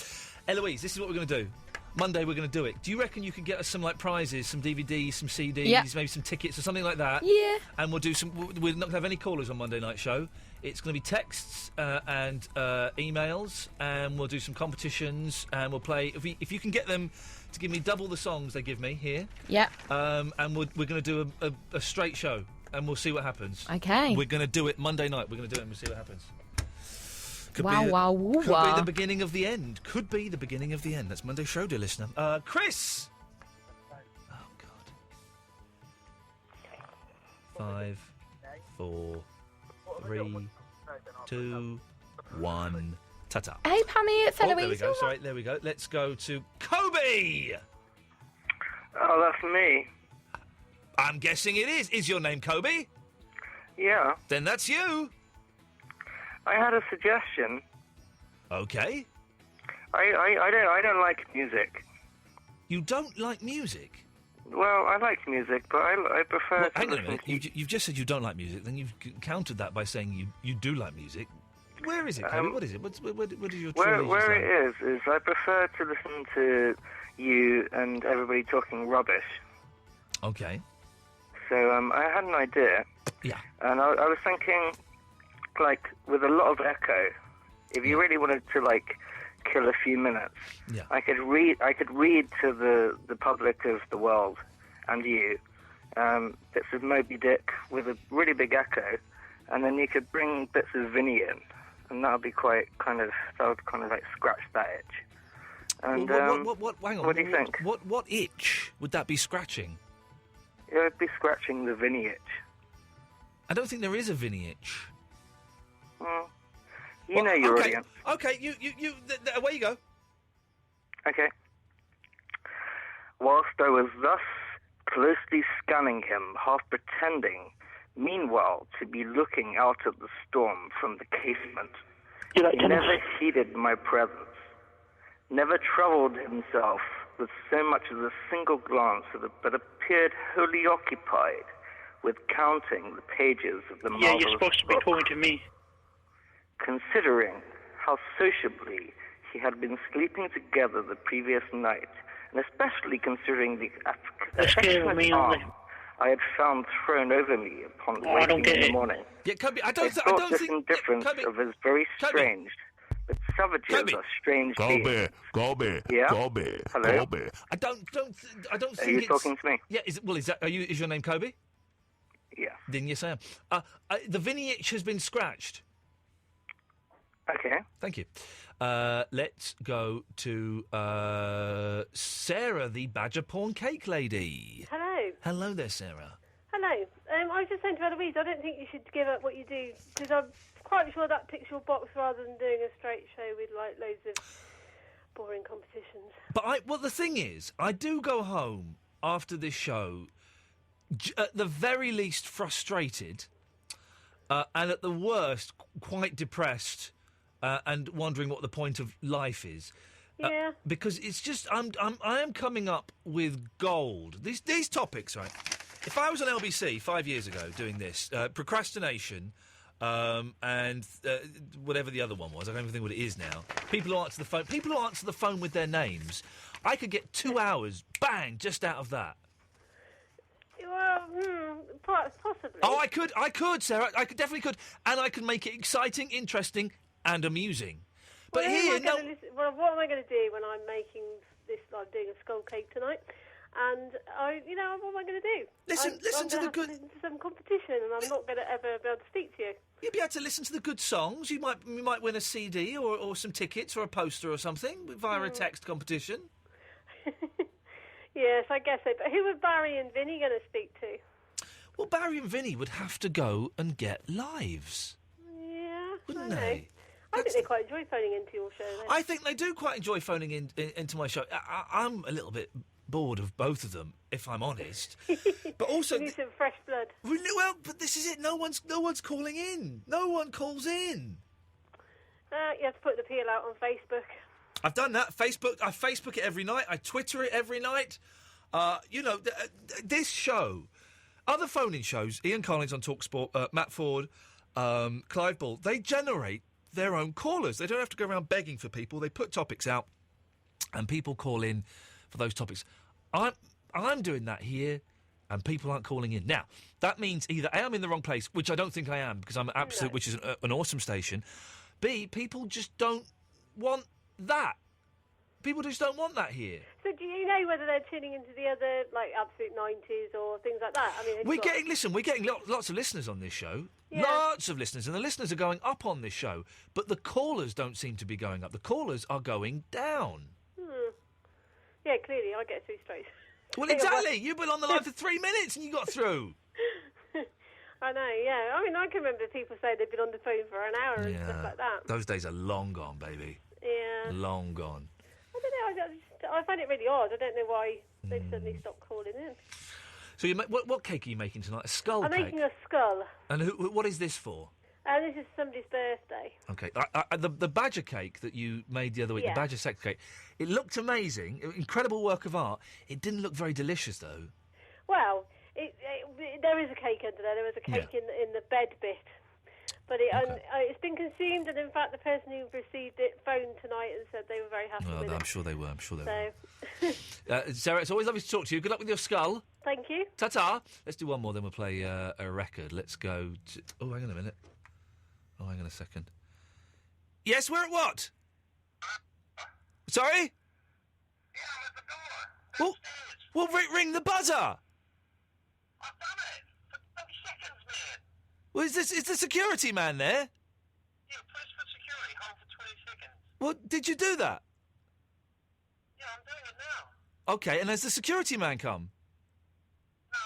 Eloise, this is what we're going to do. Monday we're going to do it. Do you reckon you could get us some like prizes, some DVDs, some CDs, Yeah. maybe some tickets or something like that? Yeah. And we'll do some. We're not going to have any callers on Monday night show. It's going to be texts and emails, and we'll do some competitions, and we'll play. If you can get them to give me double the songs they give me here. Yeah. And we're going to do a straight show, and we'll see what happens. Okay. We're going to do it Monday night. We're going to do it, and we'll see what happens. Could be the beginning of the end. Could be the beginning of the end. That's Monday's show, dear listener. Chris! Oh, God. 5, 4, 3, 2, 1. Ta-ta. Hey, Pammy, it's Eloise. There we go. Sorry, there we go. Let's go to Kobe! Oh, that's me. I'm guessing it is. Is your name Kobe? Yeah. Then that's you. I had a suggestion. Okay. I don't like music. You don't like music? Well, I like music, but I prefer Well, to hang on a listen minute. You've just said you don't like music, then you've countered that by saying you do like music. Where is it, Kobe? What is it? What is your true where allegiance it is I prefer to listen to you and everybody talking rubbish. Okay. So I had an idea. Yeah. And I was thinking, like, with a lot of echo, if you really wanted to, like, kill a few minutes, yeah. I could read to the public of the world and you bits of Moby Dick with a really big echo, and then you could bring bits of Vinny in, and that would like scratch that itch. And hang on. what do you think? What itch would that be scratching? It would be scratching the Vinny itch. I don't think there is a Vinny itch. Well, you know your audience. Okay, away you go. Okay. Whilst I was thus closely scanning him, half pretending, meanwhile, to be looking out at the storm from the casement, he never heeded my presence, never troubled himself with so much as a single glance at it, but appeared wholly occupied with counting the pages of the marvelous you're supposed to be talking to me. Considering how sociably he had been sleeping together the previous night, and especially considering the affectionate arm I had found thrown over me upon waking in the morning. Yeah, Kobe, I thought this indifference of his very strange, but savages are strange beings. Kobe, Yeah? Kobe, Hello? Kobe. I don't think Are you it's... talking to me? Yeah, is your name Kobe? Yeah. Then yes, I am. The Vinny itch has been scratched. Okay. Thank you. Let's go to Sarah, the Badger Pawn Cake Lady. Hello. Hello there, Sarah. Hello. I was just saying to Eloise, I don't think you should give up what you do, because I'm quite sure that ticks your box rather than doing a straight show with, like, loads of boring competitions. But the thing is, I do go home after this show, at the very least frustrated, and at the worst, quite depressed, and wondering what the point of life is. Yeah. Because it's just I am coming up with gold. These topics, right? If I was on LBC 5 years ago doing this, procrastination, and whatever the other one was, I don't even think what it is now. People who answer the phone with their names. I could get 2 hours, bang, just out of that. Well, possibly. Oh, I could, Sarah. I definitely could, and I could make it exciting, interesting, and amusing. But what here, am I going to do when I'm making this? I'm doing a skull cake tonight, and what am I going to do? Listen to the good. Listen to some competition, and I'm not going to ever be able to speak to you. You'll be able to listen to the good songs. You might win a CD or some tickets or a poster or something via a text competition. Yes, I guess so. But who are Barry and Vinny going to speak to? Well, Barry and Vinny would have to go and get lives. Yeah, wouldn't I they? I think they quite enjoy phoning into your show. I think they do quite enjoy phoning into my show. I'm a little bit bored of both of them, if I'm honest. But also, you need some fresh blood. Well, but this is it. No one's calling in. No one calls in. You have to put the appeal out on Facebook. I've done that. Facebook. I Facebook it every night. I Twitter it every night. This show, other phone-in shows, Ian Collins on TalkSport, Matt Ford, Clive Bull, they generate their own callers. They don't have to go around begging for people. They put topics out, and people call in for those topics. I'm doing that here, and people aren't calling in. Now, that means either A, I'm in the wrong place, which I don't think I am, because I'm at Absolute, which is an awesome station. B, people just don't want that. People just don't want that here. So do you know whether they're tuning into the other, like, Absolute 90s or things like that? I mean, We're getting lots of listeners on this show. Yeah. Lots of listeners, and the listeners are going up on this show, but the callers don't seem to be going up. The callers are going down. Yeah, clearly, I get through straight. Well, exactly. You've been on the line for 3 minutes and you got through. I know, yeah. I mean, I can remember people saying they've been on the phone for an hour and stuff like that. Those days are long gone, baby. Yeah. Long gone. I don't know. I find it really odd. I don't know why they've suddenly stopped calling in. So, what cake are you making tonight? A skull I'm cake? making a skull. And what is this for? This is somebody's birthday. Okay. The badger cake that you made the other week, Yeah. the badger sex cake, it looked amazing. Incredible work of art. It didn't look very delicious, though. Well, there is a cake under there. There was a cake in the bed bit. But it's been consumed, and in fact, the person who received it phoned tonight and said they were very happy with it. I'm sure they were. Sarah, it's always lovely to talk to you. Good luck with your skull. Thank you. Ta-ta. Let's do one more, then we'll play a record. Let's go to... Oh, hang on a minute. Oh, hang on a second. Yes, we're at what? Sorry? Yeah, I'm at the door. Well, ring the buzzer. I've done it. For 30 seconds, man. Well, is the security man there? Yeah, press for security. Hold for 20 seconds. Well, did you do that? Yeah, I'm doing it now. Okay, and has the security man come? No,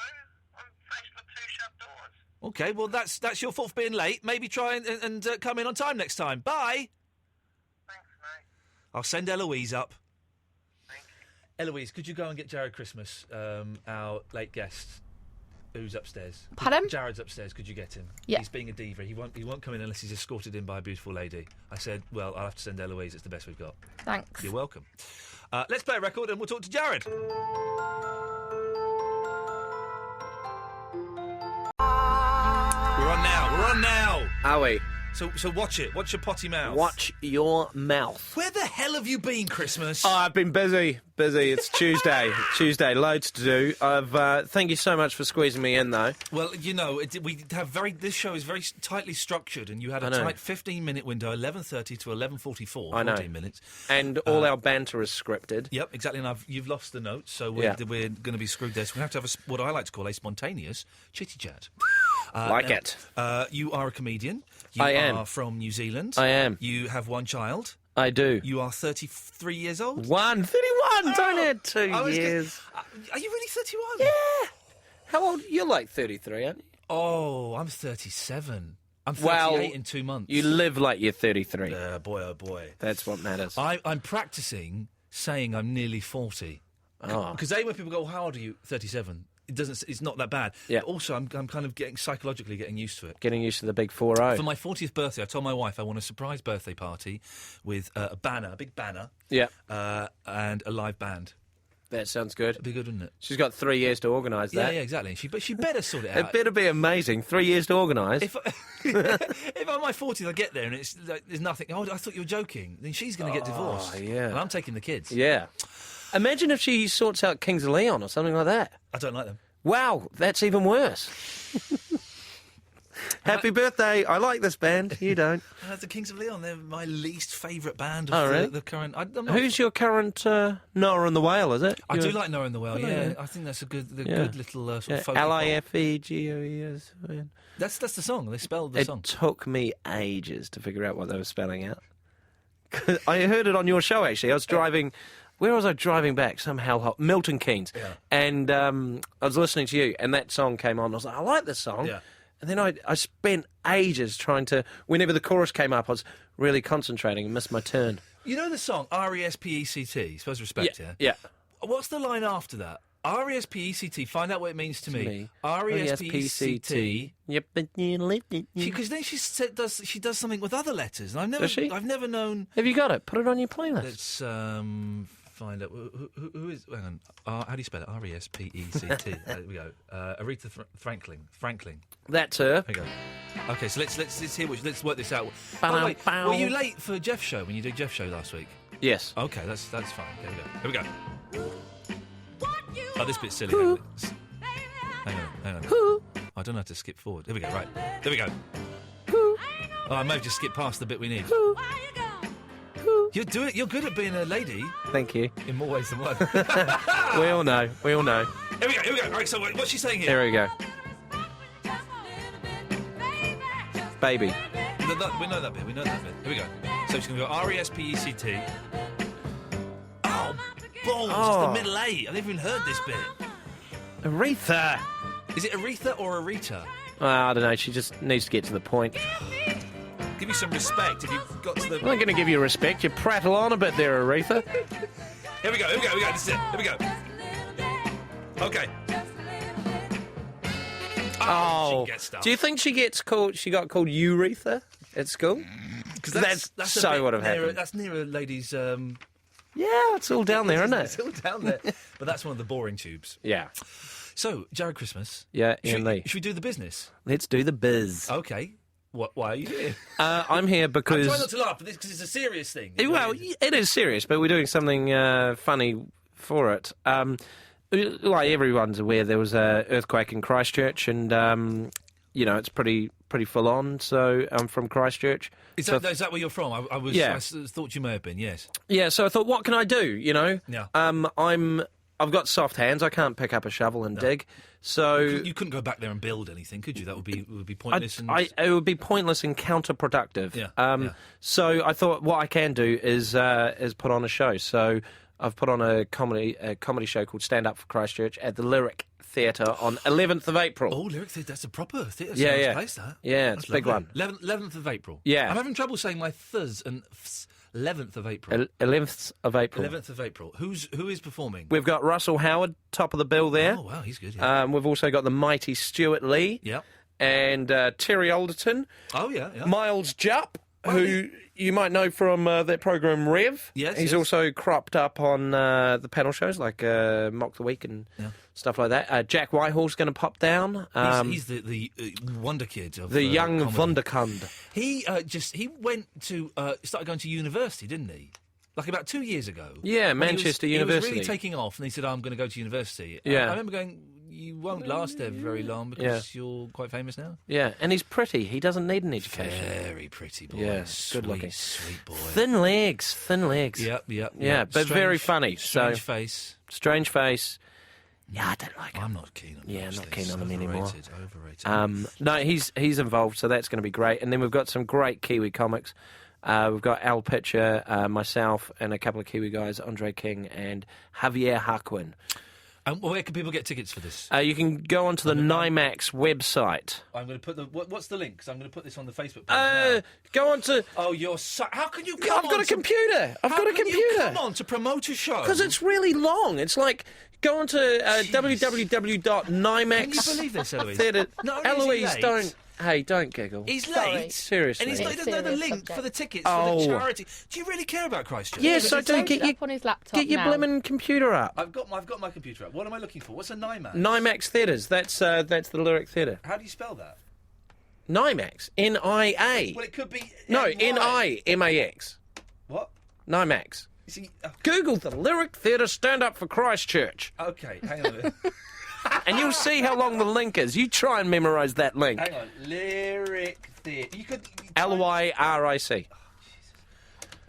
I'm faced with 2 shut doors. Okay, well, that's your fault for being late. Maybe try and come in on time next time. Bye. Thanks, mate. I'll send Eloise up. Thank you. Eloise, could you go and get Jared Christmas, our late guest, who's upstairs? Pardon? Jared's upstairs. Could you get him? Yeah. He's being a diva. He won't come in unless he's escorted in by a beautiful lady. I said, well, I'll have to send Eloise. It's the best we've got. Thanks. You're welcome. Let's play a record and we'll talk to Jared. We're on now. Are we? So watch it. Watch your potty mouth. Watch your mouth. Where the hell have you been, Christmas? Oh, I've been busy. It's Tuesday. Loads to do. Thank you so much for squeezing me in, though. Well, you know, this show is very tightly structured, and you had a tight 15-minute window, 11:30 to 11:44. I know. 14 minutes. And all our banter is scripted. Yep, exactly. And you've lost the notes, so we're going to be screwed there. So we have to have what I like to call a spontaneous chitty chat. It. You are a comedian. You I am. are from New Zealand. I am. You have one child. I do. You are 33 years old? 31! Don't add 2 years. Are you really 31? Yeah. How old? You're like 33, aren't you? Oh, I'm 37. I'm 38 in 2 months. You live like you're 33. Boy, oh boy. That's what matters. I'm practising saying I'm nearly 40. Oh. Because when people go, how old are you? 37. It's not that bad. Yeah. But also, I'm kind of psychologically getting used to it. Getting used to the big 4-0. For my 40th birthday, I told my wife I want a surprise birthday party with a big banner. Yeah. And a live band. That sounds good. It'd be good, wouldn't it? She's got 3 years to organise that. Yeah, exactly. She better sort it out. It better be amazing. 3 years to organise. If I'm my 40th, I get there and it's like, there's nothing. Oh, I thought you were joking. Then she's going to get divorced. Yeah. And I'm taking the kids. Yeah. Imagine if she sorts out Kings of Leon or something like that. I don't like them. Wow, that's even worse. Happy birthday. I like this band. You don't. The Kings of Leon, they're my least favourite band Oh, of really? the current... Who's your current Noah and the Whale, is it? I do like Noah and the Whale, yeah. I think that's a good little sort of folk. Lifegoes. That's the song. They spelled the song. It took me ages to figure out what they were spelling out. I heard it on your show, actually. I was driving... Where was I driving back? Somehow, Milton Keynes. Yeah. And I was listening to you, and that song came on. I was like, I like this song. Yeah. And then I spent ages trying to... Whenever the chorus came up, I was really concentrating and missed my turn. You know the song R-E-S-P-E-C-T, Suppose Respect, yeah? Yeah. What's the line after that? R-E-S-P-E-C-T, find out what it means to me. R-E-S-P-E-C-T. Yep. Because then she does something with other letters. And I've never known... Have you got it? Put it on your playlist. Let's find out. Who is... Hang on. How do you spell it? R-E-S-P-E-C-T. There we go. Aretha Franklin. That's her. There we go. Okay, so let's hear let's work this out. By the way, were you late for Jeff's show when you did Jeff's show last week? Yes. Okay, that's fine. Here we go. Oh, this bit's silly. Hang on. I don't know how to skip forward. Here we go. Right. There we go. Oh, I may have just skipped past the bit we need. You're good at being a lady. Thank you. In more ways than one. We all know. Here we go. All right, so what's she saying here? Here we go. Baby. We know that bit. Here we go. So she's going to go R-E-S-P-E-C-T. Oh, balls. It's the middle A. I've never even heard this bit. Aretha. Is it Aretha or Arita? I don't know. She just needs to get to the point. Give you some respect if you've got to the... I'm not going to give you respect. You prattle on a bit there, Aretha. Here we go. This is it. Here we go. Okay. Oh. She gets stuff. Do you think she got called Uretha at school? Because that's so would have happened. That's near a lady's... Yeah, it's all down there, isn't it? It's all down there. But that's one of the boring tubes. Yeah. So, Jared Christmas. Yeah, Iain Lee. Should we do the business? Let's do the biz. Okay. Why are you here? I'm here because... I'm trying not to laugh, because it's a serious thing. Well, it is serious, but we're doing something funny for it. Like everyone's aware, there was an earthquake in Christchurch, and it's pretty full on. So I'm from Christchurch. Is that where you're from? I thought you may have been. Yes. Yeah. So I thought, what can I do? Yeah. I've got soft hands. I can't pick up a shovel and dig. So you couldn't go back there and build anything, could you? That would be pointless. It would be pointless and counterproductive. Yeah. So I thought what I can do is put on a show. So I've put on a comedy show called Stand Up for Christchurch at the Lyric Theatre on 11th of April. Oh, Lyric Theatre, that's a proper theatre. Yeah. Place, that. Yeah, it's a big one. 11th of April. Yeah. I'm having trouble saying my ths and fs. 11th of April. 11th of April. 11th of April. Who is performing? We've got Russell Howard, top of the bill there. Oh, wow, he's good. Yeah. We've also got the mighty Stuart Lee. Yep. And Terry Alderton. Oh, yeah. Miles Jupp, who you might know from that programme Rev. Yes. He's also cropped up on the panel shows like Mock the Week and stuff like that. Jack Whitehall's going to pop down. He's the wonder kid of the young comedy. Wunderkind. He went to started going to university, didn't he? Like about 2 years ago. Yeah, Manchester University. He was really taking off, and he said, "I'm going to go to university." Yeah. I remember going. You won't last there very long because you're quite famous now. Yeah, and he's pretty. He doesn't need an education. Very pretty boy. Yeah, sweet, good looking. Sweet boy. Thin legs. Yep. Yeah, but very funny. Strange face. Strange face. Yeah, I don't like him. I'm not keen on him. Yeah, I'm not keen on him anymore. Overrated. No, he's involved, so that's going to be great. And then we've got some great Kiwi comics. We've got Al Pitcher, myself, and a couple of Kiwi guys, Andre King and Javier Harquin. And where can people get tickets for this? You can go onto the NIMAX website. I'm going to put what's the link? Because I'm going to put this on the Facebook page now. Go on to... Oh, how can you come I've got a computer. I've got a computer. You come on to promote a show? Because it's really long. It's like... Go on to www.nimax... Can you believe this, Eloise? Theatre. No, Eloise, don't... Hey, don't giggle. He's late. Seriously. And he doesn't know the link for the tickets for the charity. Do you really care about Christchurch? Yes, I do. Get up on his laptop. Get your blimmin' computer up. I've got my computer up. What am I looking for? What's a NIMAX? NIMAX Theatres. That's the Lyric Theatre. How do you spell that? NIMAX. N-I-A. Well, it could be... No, N-I-M-A-X. What? NIMAX. See, Google the Lyric Theatre Stand Up for Christchurch. Okay, hang on a minute. And you'll see how long the link is. You try and memorise that link. Hang on. Lyric Theatre. You could... L-Y-R-I-C. Oh, Jesus.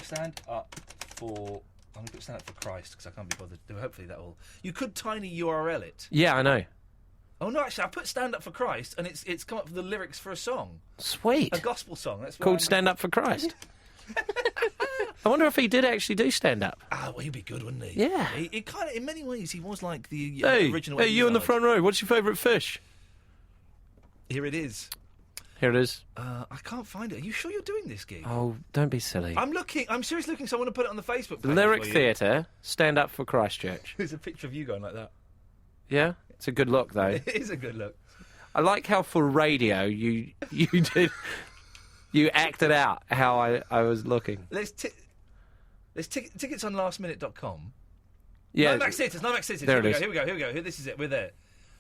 Stand Up for... I'm going to put Stand Up for Christ, because I can't be bothered. Hopefully that will... You could tiny URL it. Yeah, I know. Oh, no, actually, I put Stand Up for Christ, and it's come up with the lyrics for a song. Sweet. A gospel song. That's called Stand Up for Christ. I wonder if he did actually do stand-up. Ah, well, he'd be good, wouldn't he? Yeah. He kind of, in many ways, he was like the original... Hey, you in the front row, what's your favourite fish? Here it is. Here it is. I can't find it. Are you sure you're doing this gig? Oh, don't be silly. I'm seriously looking, so I want to put it on the Facebook page. Lyric Theatre, Stand Up for Christchurch. There's a picture of you going like that. Yeah? It's a good look, though. It is a good look. I like how for radio you did... You acted out how I was looking. There's tickets on lastminute.com. Yeah. NIMAX Theatres. There Here it is. Here we go. This is it. We're there.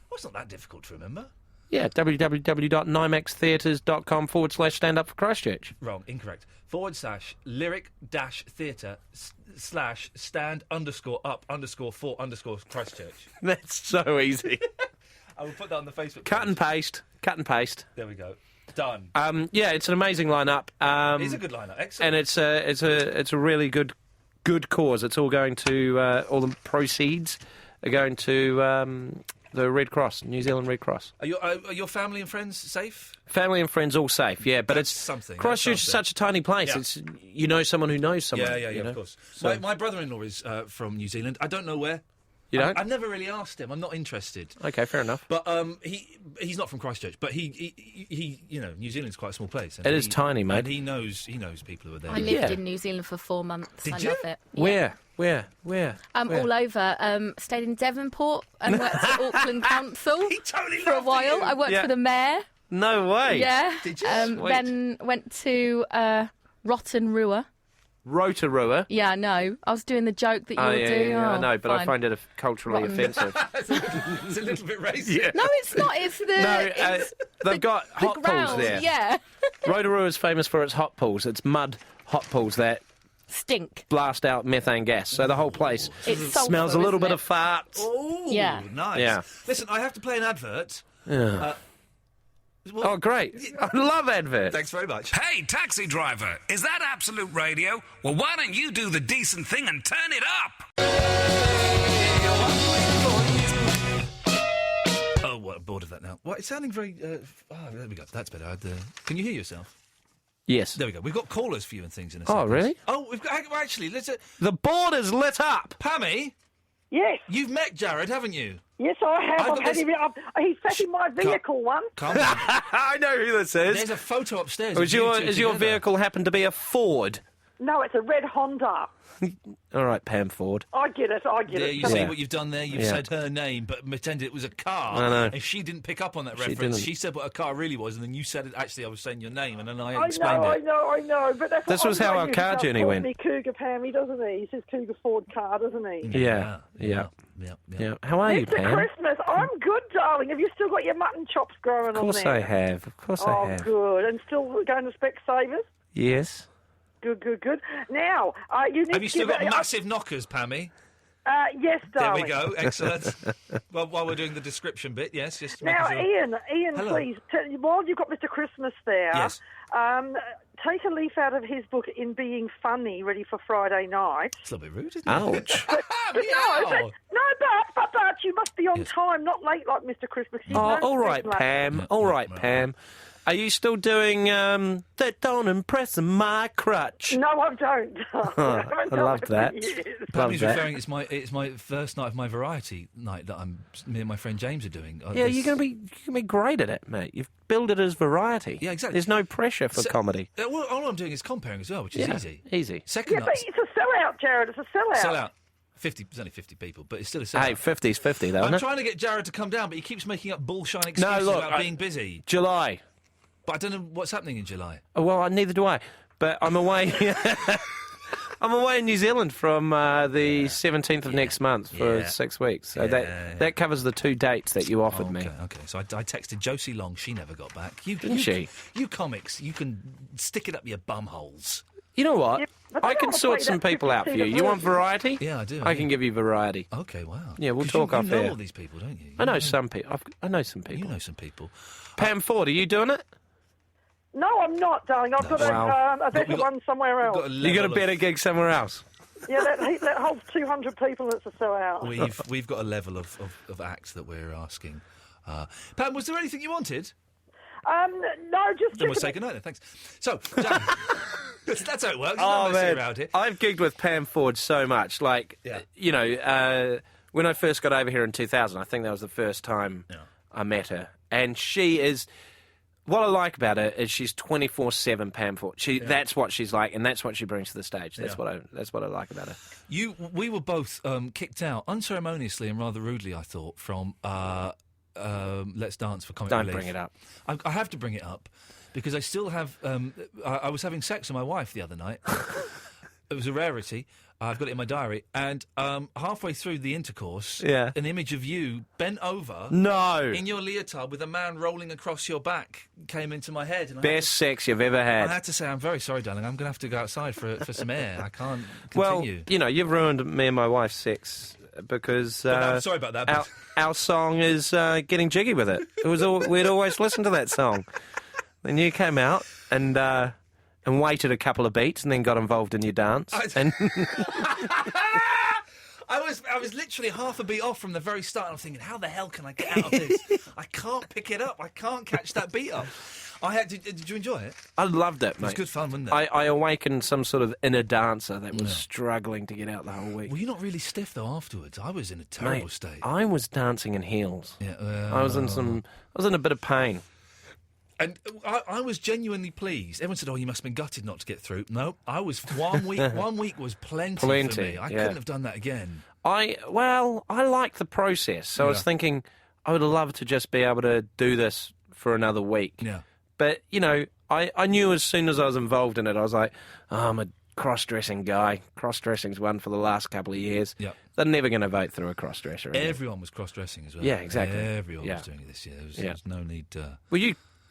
Well, it's not that difficult to remember. Yeah, www.nymaxtheatres.com/stand up for Christchurch. Wrong, incorrect. /lyric-theatre /stand_up_for_ Christchurch. That's so easy. I will put that on the Facebook Cut page. and paste. Cut and paste. There we go. Done. Yeah, it's an amazing lineup. It's a good lineup. Excellent. And it's a really good cause. It's all going to all the proceeds are going to the Red Cross, New Zealand Red Cross. Are your family and friends safe? Family and friends all safe, yeah. But That's it's something. Christchurch is such a tiny place. Yeah. It's someone who knows someone. Yeah, you know? of course. So, My brother-in-law is from New Zealand. I don't know where. You don't? I've never really asked him. I'm not interested. Okay, fair enough. But he's not from Christchurch. But he New Zealand's quite a small place. And it is tiny, mate. And he knows people who are there. I lived in New Zealand for 4 months. Did I you? love it. Where? Where? All over. Stayed in Devonport and worked for Auckland Council for a while. you. I worked Yeah. for the mayor. No way. Yeah. Did you? Then went to Rotorua. Rotorua. Yeah, I know. I was doing the joke that you were doing. I know, but I fine. find it culturally Rotten. offensive. It's a little bit racist. Yeah. No, it's not. It's the. it's They've got the hot pools ground. there. Yeah. Rotorua is famous for its hot pools. It's mud hot pools that stink, blast out methane gas. So the whole place It's sulphur, smells a little isn't bit it? of farts. Oh, Yeah. nice. Yeah. Listen, I have to play an advert. Yeah. Oh, great. I love adverts. Thanks very much. Hey, taxi driver, is that Absolute Radio? Well, why don't you do the decent thing and turn it up? Oh, what, I'm bored of that now. Well, it's sounding very... there we go. That's better. Can you hear yourself? Yes. There we go. We've got callers for you and things in a second. Oh, really? Oh, we've got... well, actually, let's... The board is lit up. Pammy? Yes. You've met Jared, haven't you? Yes, I have. I've got I've had this- him. He's sat in my vehicle once. Calm down. I know who this is. There's a photo upstairs. Is of you your two your together. vehicle happen to be a Ford? No, it's a red Honda. All right, Pam Ford. I get it. Yeah, you Come see on. what you've done there? You've Yeah. said her name, but pretended it was a car. I know. And she didn't pick up on that She reference. didn't. She said what a car really was, and then you said it. Actually, I was saying your name, and then I I explained know, it. I know. But that's This what was I'm how going our to car do. journey He went. calls me Cougar Pammy, doesn't he? He says Cougar Ford car, doesn't he? Yeah. How are you, Next to Pam? Christmas. I'm good, darling. Have you still got your mutton chops growing Of on course there? I have. Of course Oh, I have. good. And still going to Specsavers? Yes. Good. Now, you need Have you to still give got it- massive knockers, Pammy? Yes, There darling. we go. Excellent. Well, while we're doing the description bit, yes. Just Now, making sure. Ian, Hello. please, while you've got Mr. Christmas there, Yes. take a leaf out of his book, In Being Funny, ready for Friday night. It's a little bit rude, isn't it? Ouch. But you must be on time, not late like Mr. Christmas. You Oh, don't all right, speak late. Pam. All right, Pam. Are you still doing that? Don't impress my crutch. No, I don't. I loved that. Loved Pammy's that. referring. It's my first night of my variety night that me and my friend James are doing. Yeah, you're gonna be great at it, mate. You've billed it as variety. Yeah, exactly. There's no pressure for comedy. Well, all I'm doing is comparing as well, which is Yeah, easy. easy. Second Yeah, but night, it's a sellout, Jared. It's a sellout. sell out. 50. There's only 50 people, but it's still a sellout. Hey, 50's 50 though, I'm isn't it? trying to get Jared to come down, but he keeps making up bullshine excuses look, about being busy. July. But I don't know what's happening in July. Oh, well, neither do I. But I'm away. I'm away in New Zealand from the 17th of next month for 6 weeks. So that covers the 2 dates that you offered me. Okay, so I texted Josie Long. She never got back. Didn't she? You comics, you can stick it up your bum holes. You know what? Yeah, but I they can don't sort play some that people out for you. 50% You want variety? Yeah, I do. I can give you variety. Okay, wow. Yeah, we'll 'Cause talk you off know air. all these people, don't you? I know some people. I know some people. You know some people. Pam Ford, are you doing it? No, I'm not, darling. I've got Wow. a better one somewhere else. You got a better gig somewhere else. Yeah, that holds 200 people and it's a sellout. We've got a level of acts that we're asking. Pam, was there anything you wanted? No, just... Then we'll say goodnight then, thanks. So, Jack, that's how it works. Oh, There's no messing man. around here. I've gigged with Pam Ford so much. Like, you know, when I first got over here in 2000, I think that was the first time I met her. And she is... What I like about her is she's 24/7 Pam Ford. That's what she's like, and that's what she brings to the stage. That's what I like about her. We were both kicked out unceremoniously and rather rudely, I thought, from Let's Dance for Comic Don't Relief. bring it up. I have to bring it up because I still have. I was having sex with my wife the other night. It was a rarity. I've got it in my diary. And halfway through the intercourse, Yeah. an image of you bent over. No. In your leotard with a man rolling across your back came into my head. And Best sex you've ever I had. had to say, I'm very sorry, darling. I'm going to have to go outside for some air. I can't Well, continue. you know, you've ruined me and my wife's sex because I'm sorry about that. But our song is getting jiggy with it. We'd always listen to that song. Then you came out and waited a couple of beats and then got involved in your dance. And I was literally half a beat off from the very start. And I'm thinking, how the hell can I get out of this? I can't pick it up. I can't catch that beat up. Did you enjoy it? I loved it, mate. It was good fun, wasn't it? I awakened some sort of inner dancer that was struggling to get out the whole week. Were you not really stiff though afterwards? I was in a terrible state. I was dancing in heels. Yeah, I was in a bit of pain. And I was genuinely pleased. Everyone said, "Oh, you must have been gutted not to get through." No, I was 1 week. 1 week was plenty for me. I couldn't have done that again. I like the process. So I was thinking, I would love to just be able to do this for another week. Yeah. But, you know, I knew as soon as I was involved in it, I was like, I'm a cross-dressing guy. Cross-dressing's one for the last couple of years. Yeah. They're never going to vote through a cross-dresser again. Everyone was cross-dressing as well. Yeah, exactly. Everyone was doing it this year. There was no need to... Well,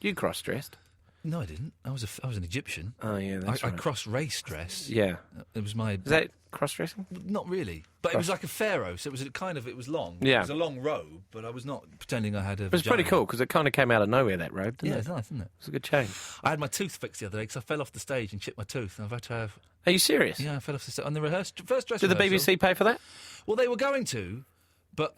you cross-dressed. No, I didn't. I was an Egyptian. Oh, yeah, that's right. I cross-race dress. Yeah. It was my... Is that cross-dressing? Not really. But it was like a pharaoh, so it was long. Yeah. It was a long robe, but I was not pretending I had a It was pretty cool, because it kind of came out of nowhere, that robe, didn't it? It's nice, isn't it? It was a good change. I had my tooth fixed the other day, because I fell off the stage and chipped my tooth, and I've had to have... Are you serious? Yeah, I fell off the stage on the first dress Did the rehearsal. BBC pay for that? Well, they were going to, but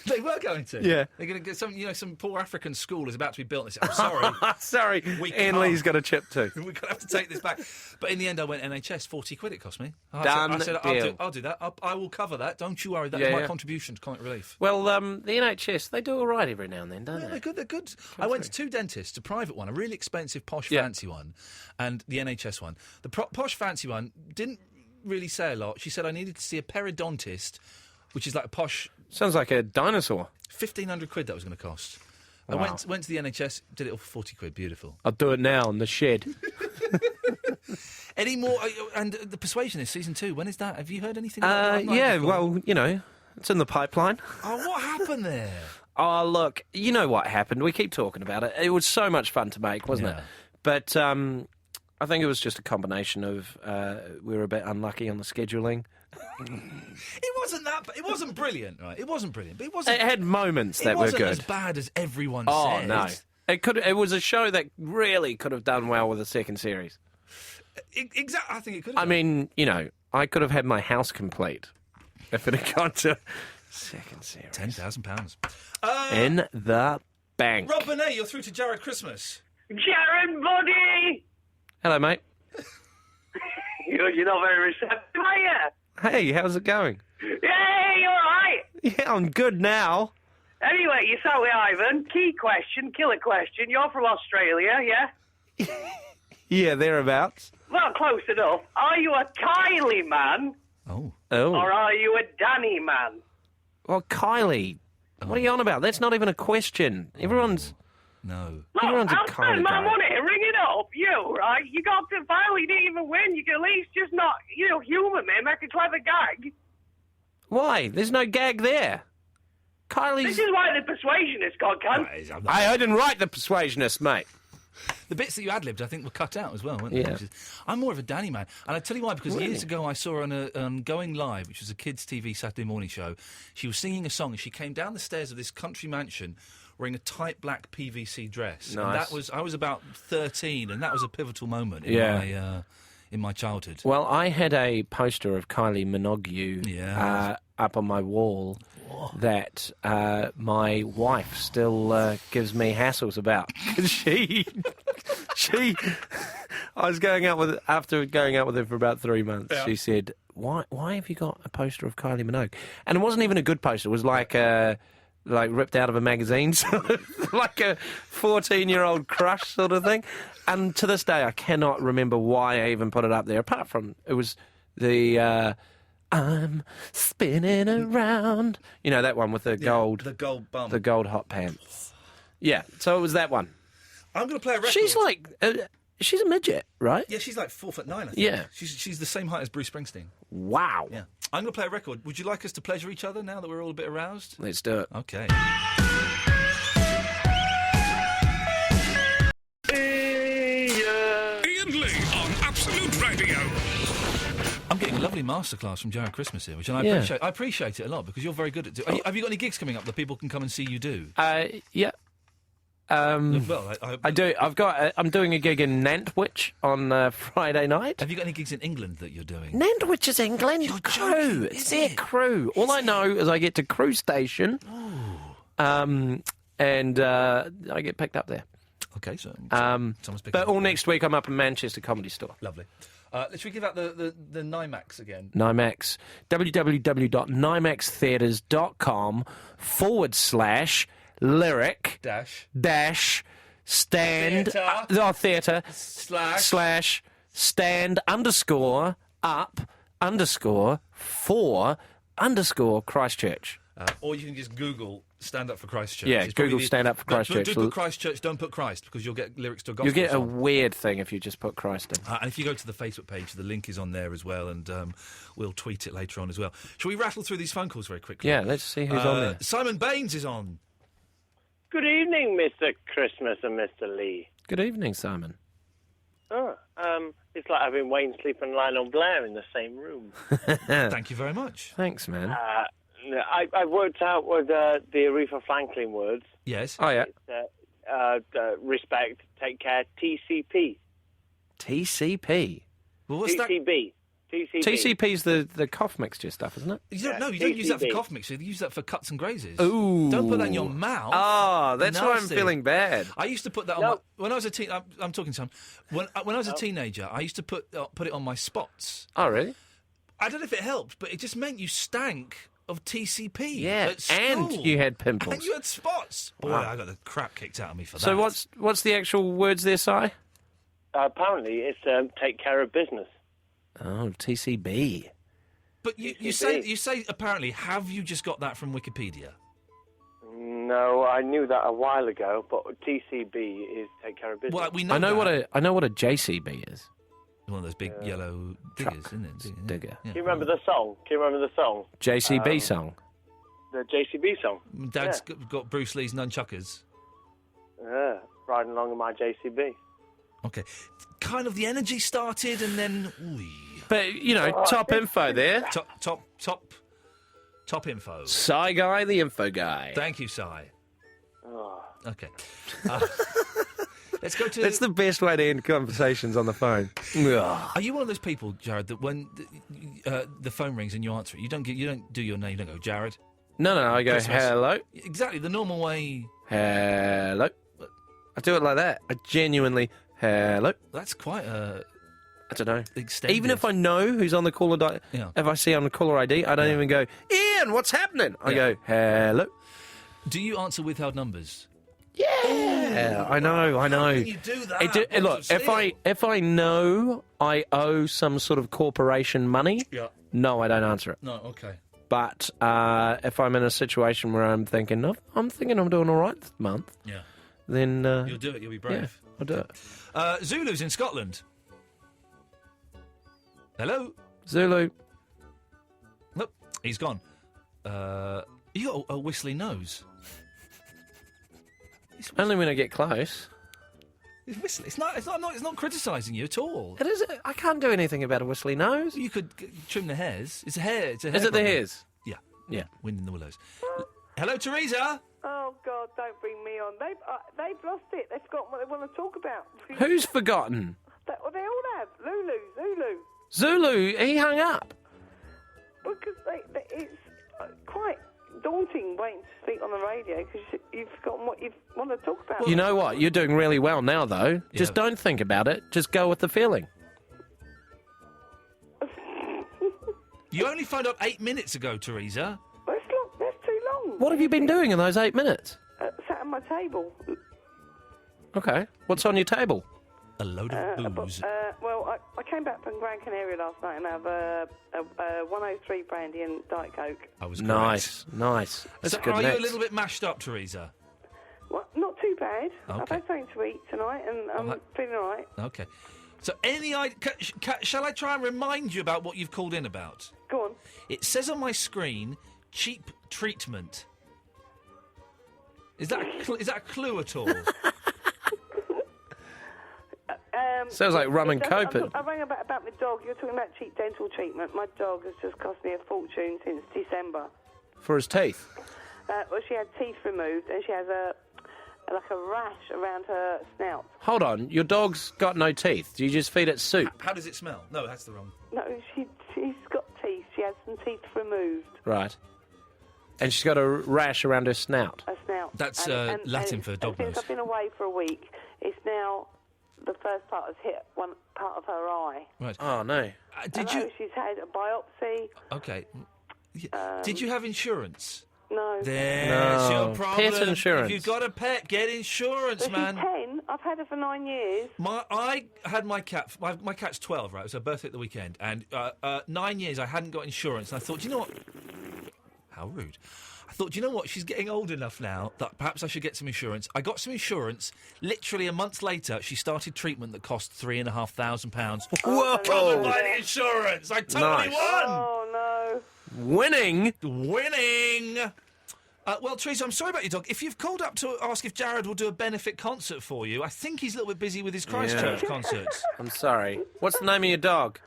they were going to. Yeah. They're going to get some poor African school is about to be built. And they said, I'm sorry. Sorry, Ian Lee's got a chip tooth. We're going to have to take this back. But in the end, I went NHS, 40 quid it cost me. Done I said, deal. I'll do that. I will cover that. Don't you worry. That's Yeah, my yeah. contribution to Comic Relief. Well, the NHS, they do all right every now and then, don't they? They're good. I went to two dentists, a private one, a really expensive, posh, fancy one, and the NHS one. The posh, fancy one didn't really say a lot. She said I needed to see a periodontist, which is like a posh... Sounds like a dinosaur. 1,500 quid that was going to cost. Wow. I went to the NHS, did it all for 40 quid. Beautiful. I'll do it now in the shed. Any more? And The Persuasionist, season 2, when is that? Have you heard anything about that? Yeah, well, you know, it's in the pipeline. Oh, what happened there? Oh, look, you know what happened. We keep talking about it. It was so much fun to make, wasn't it? But I think it was just a combination of we were a bit unlucky on the scheduling. It wasn't brilliant, right? It wasn't brilliant, but it wasn't... It had moments that were good. It wasn't as bad as everyone said. Oh, no. It was a show that really could have done well with a second series. Exactly, I think it could have I mean, you know, I could have had my house complete if it had gone to second series. £10,000. In the bank. Rob Bonet, you're through to Jared Christmas. Jared, buddy! Hello, mate. You're not very receptive, are you? Hey, how's it going? Hey, you alright? Yeah, I'm good now. Anyway, you saw with Ivan. Key question, killer question. You're from Australia, yeah? Yeah, thereabouts. Well, close enough. Are you a Kylie man? Oh. Or are you a Danny man? Well, Kylie, what are you on about? That's not even a question. Everyone's... No. Everyone's a I'll Kylie spend my guy. money. Ring it up. You, right? You got to finally, you didn't even win. You can at least just not, humour me, make a clever gag. Why? There's no gag there. Kylie's... This is why the Persuasionist got cunt. I didn't write The Persuasionist, mate. The bits that you ad-libbed, I think, were cut out as well, weren't they? Yeah. I'm more of a Danny man. And I tell you why, because Really? years ago I saw her on Going Live, which was a kids' TV Saturday morning show. She was singing a song and she came down the stairs of this country mansion wearing a tight black PVC dress. Nice. And that was, I was about 13, and that was a pivotal moment in my childhood. Well, I had a poster of Kylie Minogue up on my wall that my wife still gives me hassles about. 'Cause she, I was after going out with her for about 3 months, she said, why have you got a poster of Kylie Minogue? And it wasn't even a good poster. It was like ripped out of a magazine, sort of, like a 14-year-old crush sort of thing. And to this day, I cannot remember why I even put it up there, apart from it was the I'm spinning around. You know, that one with the gold... The gold bum. The gold hot pants. Yeah, so it was that one. I'm going to play a record. She's like... she's a midget, right? Yeah, she's like 4'9", I think. Yeah. She's the same height as Bruce Springsteen. Wow. Yeah. I'm going to play a record. Would you like us to pleasure each other now that we're all a bit aroused? Let's do it. Okay. Iain Lee on Absolute Radio. I'm getting a lovely masterclass from Jared Christmas here, which I Yeah. appreciate. I appreciate it a lot because you're very good at it. Have you got any gigs coming up that people can come and see you do? Yeah. Well, I do. I'm doing a gig in Nantwich on Friday night. Have you got any gigs in England that you're doing? Nantwich is England. Crew. It's their crew. All I know is I get to Crew Station, and I get picked up there. Okay, so someone's picking but up. all next week I'm up in Manchester Comedy Store. Lovely. Should we give out the NIMAX again? NIMAX. www.nimextheatres.com/lyric stand theatre slash stand _ up _ for _ Christchurch. Or you can just Google Stand Up for Christchurch. Yeah, It's Google probably Stand Up for Christchurch. Do put Christchurch, don't put Christ, because you'll get lyrics to a gospel You'll get a song. weird thing if you just put Christ in. And if you go to the Facebook page, the link is on there as well, and we'll tweet it later on as well. Shall we rattle through these phone calls very quickly? Yeah, let's see who's on there. Simon Baines is on. Good evening, Mr. Christmas and Mr. Lee. Good evening, Simon. Oh, it's like having Wayne Sleep and Lionel Blair in the same room. Thank you very much. Thanks, man. I worked out with the Aretha Franklin words. Yes. Oh, yeah. Respect, take care, TCP. TCP? Well, what's that? TCB. TCP's the cough mixture stuff, isn't it? You don't use that for cough mixture. You use that for cuts and grazes. Ooh. Don't put that in your mouth. Ah, that's why I'm Nasty. feeling bad. I used to put that on when I was a teen. I'm talking to him. When I was a teenager, I used to put it on my spots. Oh, really? I don't know if it helped, but it just meant you stank of TCP. Yeah, at school. and you had pimples. And you had spots. Boy, Wow. I got the crap kicked out of me for that. So what's the actual words there, Si? Apparently, it's take care of business. Oh, TCB. But you say apparently. Have you just got that from Wikipedia? No, I knew that a while ago, but TCB is take care of business. Well, we know I know that. what a JCB is. One of those big yellow diggers, isn't it? Digger. Can you remember the song? JCB song. The JCB song. Dad's got Bruce Lee's nunchuckers. Yeah, riding along in my JCB. Okay, kind of the energy started, and then. But top info there. Top info. Si guy, the info guy. Thank you, Si. Oh. Okay. Let's go to. That's the best way to end conversations on the phone. Are you one of those people, Jared, that when the phone rings and you answer it, you don't do your name, you don't go, Jared? No, I go, Christmas. hello. Exactly, the normal way. Hello. I do it like that. I genuinely, hello. That's quite a. I don't know. Extended. Even if I know who's on the caller if I see on the caller ID, I don't even go, Ian, what's happening? I go, hello. Do you answer withheld numbers? Yeah, I know. How can you do that? Look, if I know I owe some sort of corporation money, no, I don't answer it. No, okay. But if I'm in a situation where I'm thinking I'm doing all right this month, then you'll do it. You'll be brave. Yeah, I'll do it. Zulu's in Scotland. Hello, Zulu. Nope, he's gone. You got a whistly nose. Only when I get close. It's whistling. It's not criticising you at all. It is. I can't do anything about a whistly nose. You could trim the hairs. It's a hair. It's a hair. Is it the problem. hairs? Yeah. Wind in the willows. Hello, Teresa. Oh God! Don't bring me on. They've lost it. They've forgotten what they want to talk about. Who's forgotten? They all have. Zulu. Zulu. He hung up. Because it's quite daunting waiting to speak on the radio because you've forgotten what you want to talk about. You know what? You're doing really well now, though. Just don't think about it. Just go with the feeling. You only phoned up 8 minutes ago, Teresa. That's too long. What have you been doing in those 8 minutes? Sat at my table. Okay. What's on your table? A load of booze. Well, I came back from Gran Canaria last night and I have a 103 brandy and Diet Coke. I was nice. That's so good. Are you a little bit mashed up, Teresa? What? Not too bad. I've Okay. had something to eat tonight, and I'm feeling all right. Okay. So, any idea? Shall I try and remind you about what you've called in about? Go on. It says on my screen, cheap treatment. Is that a clue at all? Sounds like rum and coke. I rang about my dog. You're talking about cheap dental treatment. My dog has just cost me a fortune since December. For his teeth. Well, she had teeth removed, and she has a rash around her snout. Hold on, your dog's got no teeth. Do you just feed it soup? How does it smell? No, that's the wrong. No, she's got teeth. She has some teeth removed. Right. And she's got a rash around her snout. A snout. That's Latin for dog Since nose. I've been away for a week, it's now the first part has hit one part of her eye. Right. Oh, no. She's had a biopsy. Okay. Did you have insurance? No. There's your problem. Pet insurance. If you've got a pet, get insurance, But man. she's 10. I've had her for 9 years. I had my cat. My cat's 12, right? It was her birthday at the weekend, and 9 years I hadn't got insurance. And I thought, you know what? How rude. I thought, you know what? She's getting old enough now that perhaps I should get some insurance. I got some insurance. Literally a month later, she started treatment that cost £3,500. Whoa! Covered by the insurance. I totally Nice. won. Oh no! Winning. Well, Teresa, I'm sorry about your dog. If you've called up to ask if Jared will do a benefit concert for you, I think he's a little bit busy with his Christchurch concerts. I'm sorry. What's the name of your dog?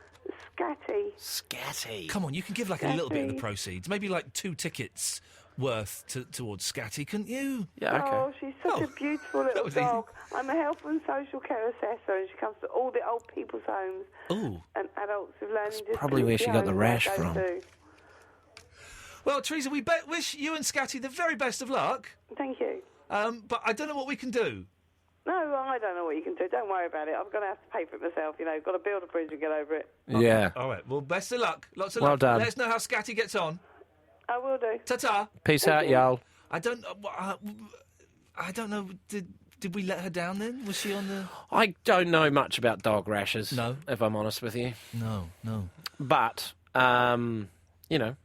Scatty. Scatty. Come on, you can give like a little bit of the proceeds, maybe like 2 tickets worth towards Scatty, couldn't you? Yeah, okay. Oh, she's such a beautiful little dog. I'm a health and social care assessor, and she comes to all the old people's homes Ooh. and adults with learning disabilities. probably where she got the rash from. Well, Teresa, we wish you and Scatty the very best of luck. Thank you. But I don't know what we can do. No, I don't know what you can do. Don't worry about it. I'm going to have to pay for it myself. You know, I've got to build a bridge and get over it. Yeah. All right. Well, best of luck. Lots of Well luck. done. Let us know how Scatty gets on. I will do. Ta-ta. Peace out, y'all. I don't know. Did we let her down then? Was she on the... I don't know much about dog rashes. No. If I'm honest with you. No. But, you know,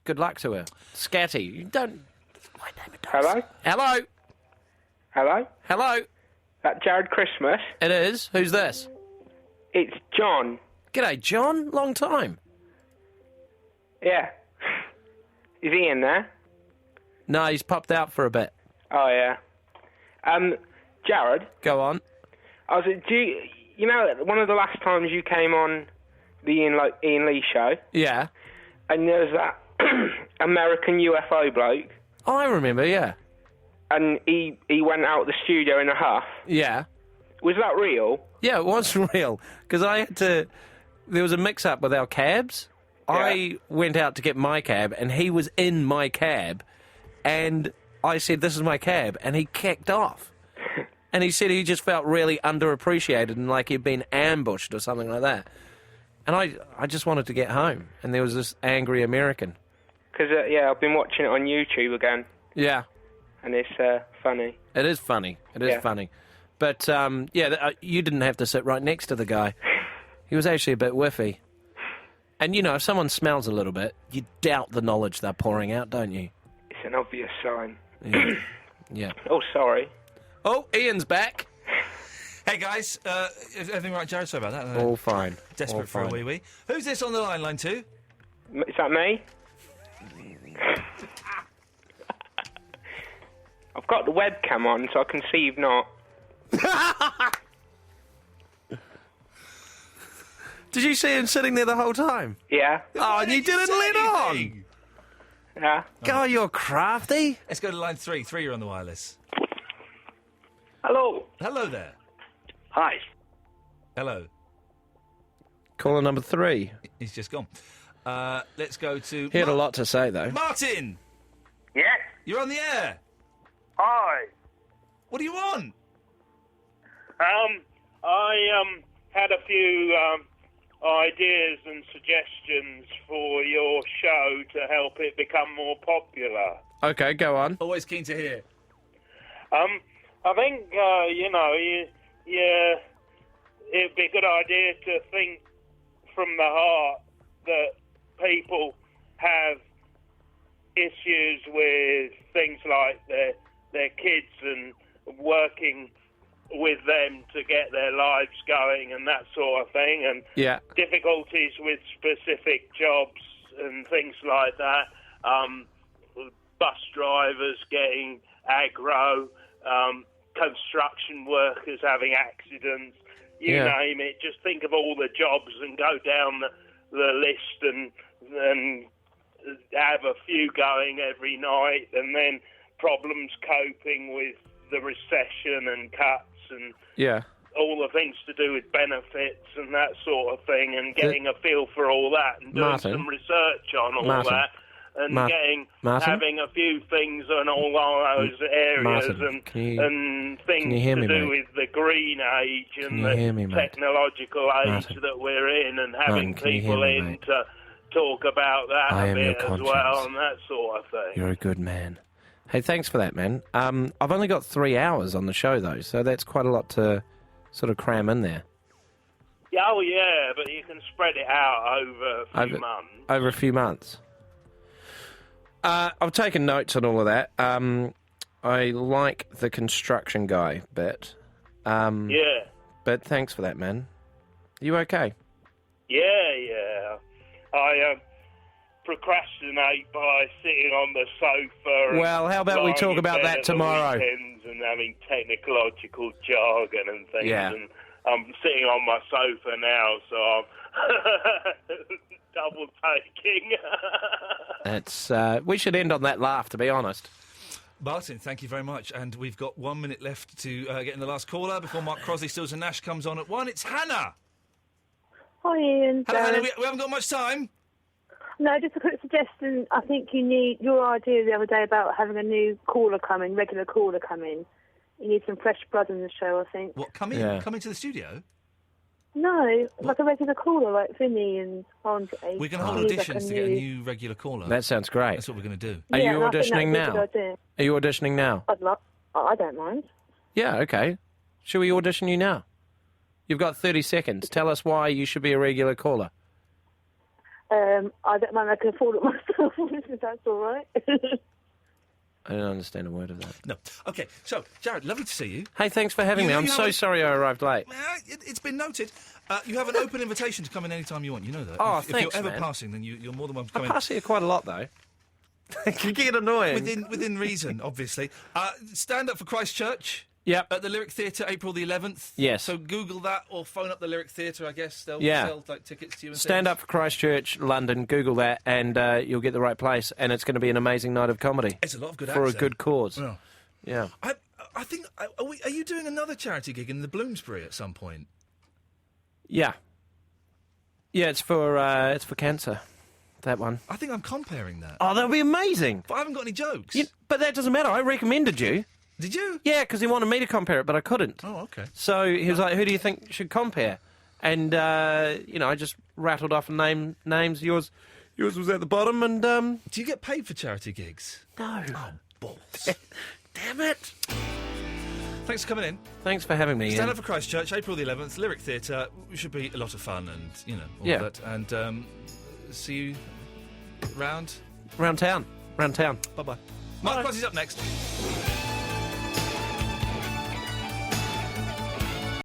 good luck to her. Scatty, you don't... Hello? Hello? Hello? Hello? That Jared Christmas? It is. Who's this? It's John. G'day, John. Long time. Yeah. Is Ian there? No, he's popped out for a bit. Oh, yeah. Jared? Go on. I was, you know, one of the last times you came on the Ian Lee show? Yeah. And there was that American UFO bloke. I remember, yeah. And he went out of the studio in a huff. Yeah. Was that real? Yeah, it was real. Because I had to... There was a mix-up with our cabs. Yeah. I went out to get my cab, and he was in my cab. And I said, this is my cab. And he kicked off. And he said he just felt really underappreciated and like he'd been ambushed or something like that. And I just wanted to get home. And there was this angry American. Because, yeah, I've been watching it on YouTube again. Yeah. And it's funny. It is funny. It is funny. But, you didn't have to sit right next to the guy. He was actually a bit whiffy. And, you know, if someone smells a little bit, you doubt the knowledge they're pouring out, don't you? It's an obvious sign. Yeah. Yeah. Oh, sorry. Oh, Ian's back. Hey, guys. Everything right, Jared? Sorry about that. All fine. Desperate All for a fine. wee-wee. Who's this on the line 2? Is that me? I've got the webcam on, so I can see you've not. Did you see him sitting there the whole time? Yeah. Oh, and you didn't let on. Yeah. God, you're crafty. Let's go to line 3. 3, you're on the wireless. Hello. Hello there. Hi. Hello. Caller number 3. He's just gone. Let's go to... He had a lot to say, though. Martin! Yes? You're on the air. Hi. What do you want? I had a few ideas and suggestions for your show to help it become more popular. Okay, go on. Always keen to hear. I think, it'd be a good idea to think from the heart that people have issues with things like their kids and working with them to get their lives going and that sort of thing, and difficulties with specific jobs and things like that. Bus drivers getting aggro, construction workers having accidents, you name it. Just think of all the jobs and go down the list and have a few going every night, and then problems coping with the recession and cuts and all the things to do with benefits and that sort of thing, and getting a feel for all that and doing some research on all that. And having a few things on all those areas and things to do with the green age and the technological age that we're in, and having people in to talk about that a bit as well and that sort of thing. You're a good man. Hey, thanks for that, man. I've only got 3 hours on the show, though, so that's quite a lot to sort of cram in there. Oh, yeah, but you can spread it out over a few months. Over a few months. I've taken notes on all of that. I like the construction guy bit. But thanks for that, man. You okay? Yeah. I procrastinate by sitting on the sofa. Well, how about we talk about that tomorrow? And having technological jargon and things. Yeah. And I'm sitting on my sofa now, so I'm double taking. That's. We should end on that laugh, to be honest. Martin, thank you very much. And we've got 1 minute left to get in the last caller before Mark Crosley, Stills and Nash comes on at 1. It's Hannah. Hi, Ian. Hello, Hannah. We haven't got much time. No, just a quick suggestion. I think you need your idea the other day about having a new caller come in, regular caller come in. You need some fresh blood in the show, I think. What, come in? Yeah. Come into the studio? No, like a regular caller, like Vinny and Andre. We're going to hold auditions to get a new regular caller. That sounds great. That's what we're going to do. Are you auditioning now? Are you auditioning now? I don't mind. Yeah, okay. Shall we audition you now? You've got 30 seconds. Tell us why you should be a regular caller. I don't mind. I can afford it myself, if that's all right. I don't understand a word of that. No. Okay, so, Jared, lovely to see you. Hey, thanks for having me. I'm so sorry I arrived late. It's been noted. You have an open invitation to come in any time you want. You know that. Oh, if thanks, you're ever man. passing, then you're more than welcome to come in. I pass here quite a lot, though. It can get annoying. Within reason, obviously. Stand Up for Christchurch. Yep. At the Lyric Theatre, April the 11th. Yes. So Google that or phone up the Lyric Theatre, I guess. They'll sell tickets to you and Stand Up for Christchurch, London. Google that and you'll get the right place. And it's going to be an amazing night of comedy. It's a lot of good for acts, a good cause. Well, yeah. I think... Are you doing another charity gig in the Bloomsbury at some point? Yeah. Yeah, it's for cancer. That one. I think I'm comparing that. Oh, that would be amazing. But I haven't got any jokes. But that doesn't matter. I recommended you. Did you? Yeah, because he wanted me to compare it, but I couldn't. Oh, okay. So he was like, who do you think should compare? And, I just rattled off names. Yours was at the bottom, and... Do you get paid for charity gigs? No. Oh, balls. Damn it. Thanks for coming in. Thanks for having me. Stand Up for Christchurch, April the 11th, Lyric Theatre. It should be a lot of fun and, all that. And see you round town. Bye-bye. Mark Crosley's up next.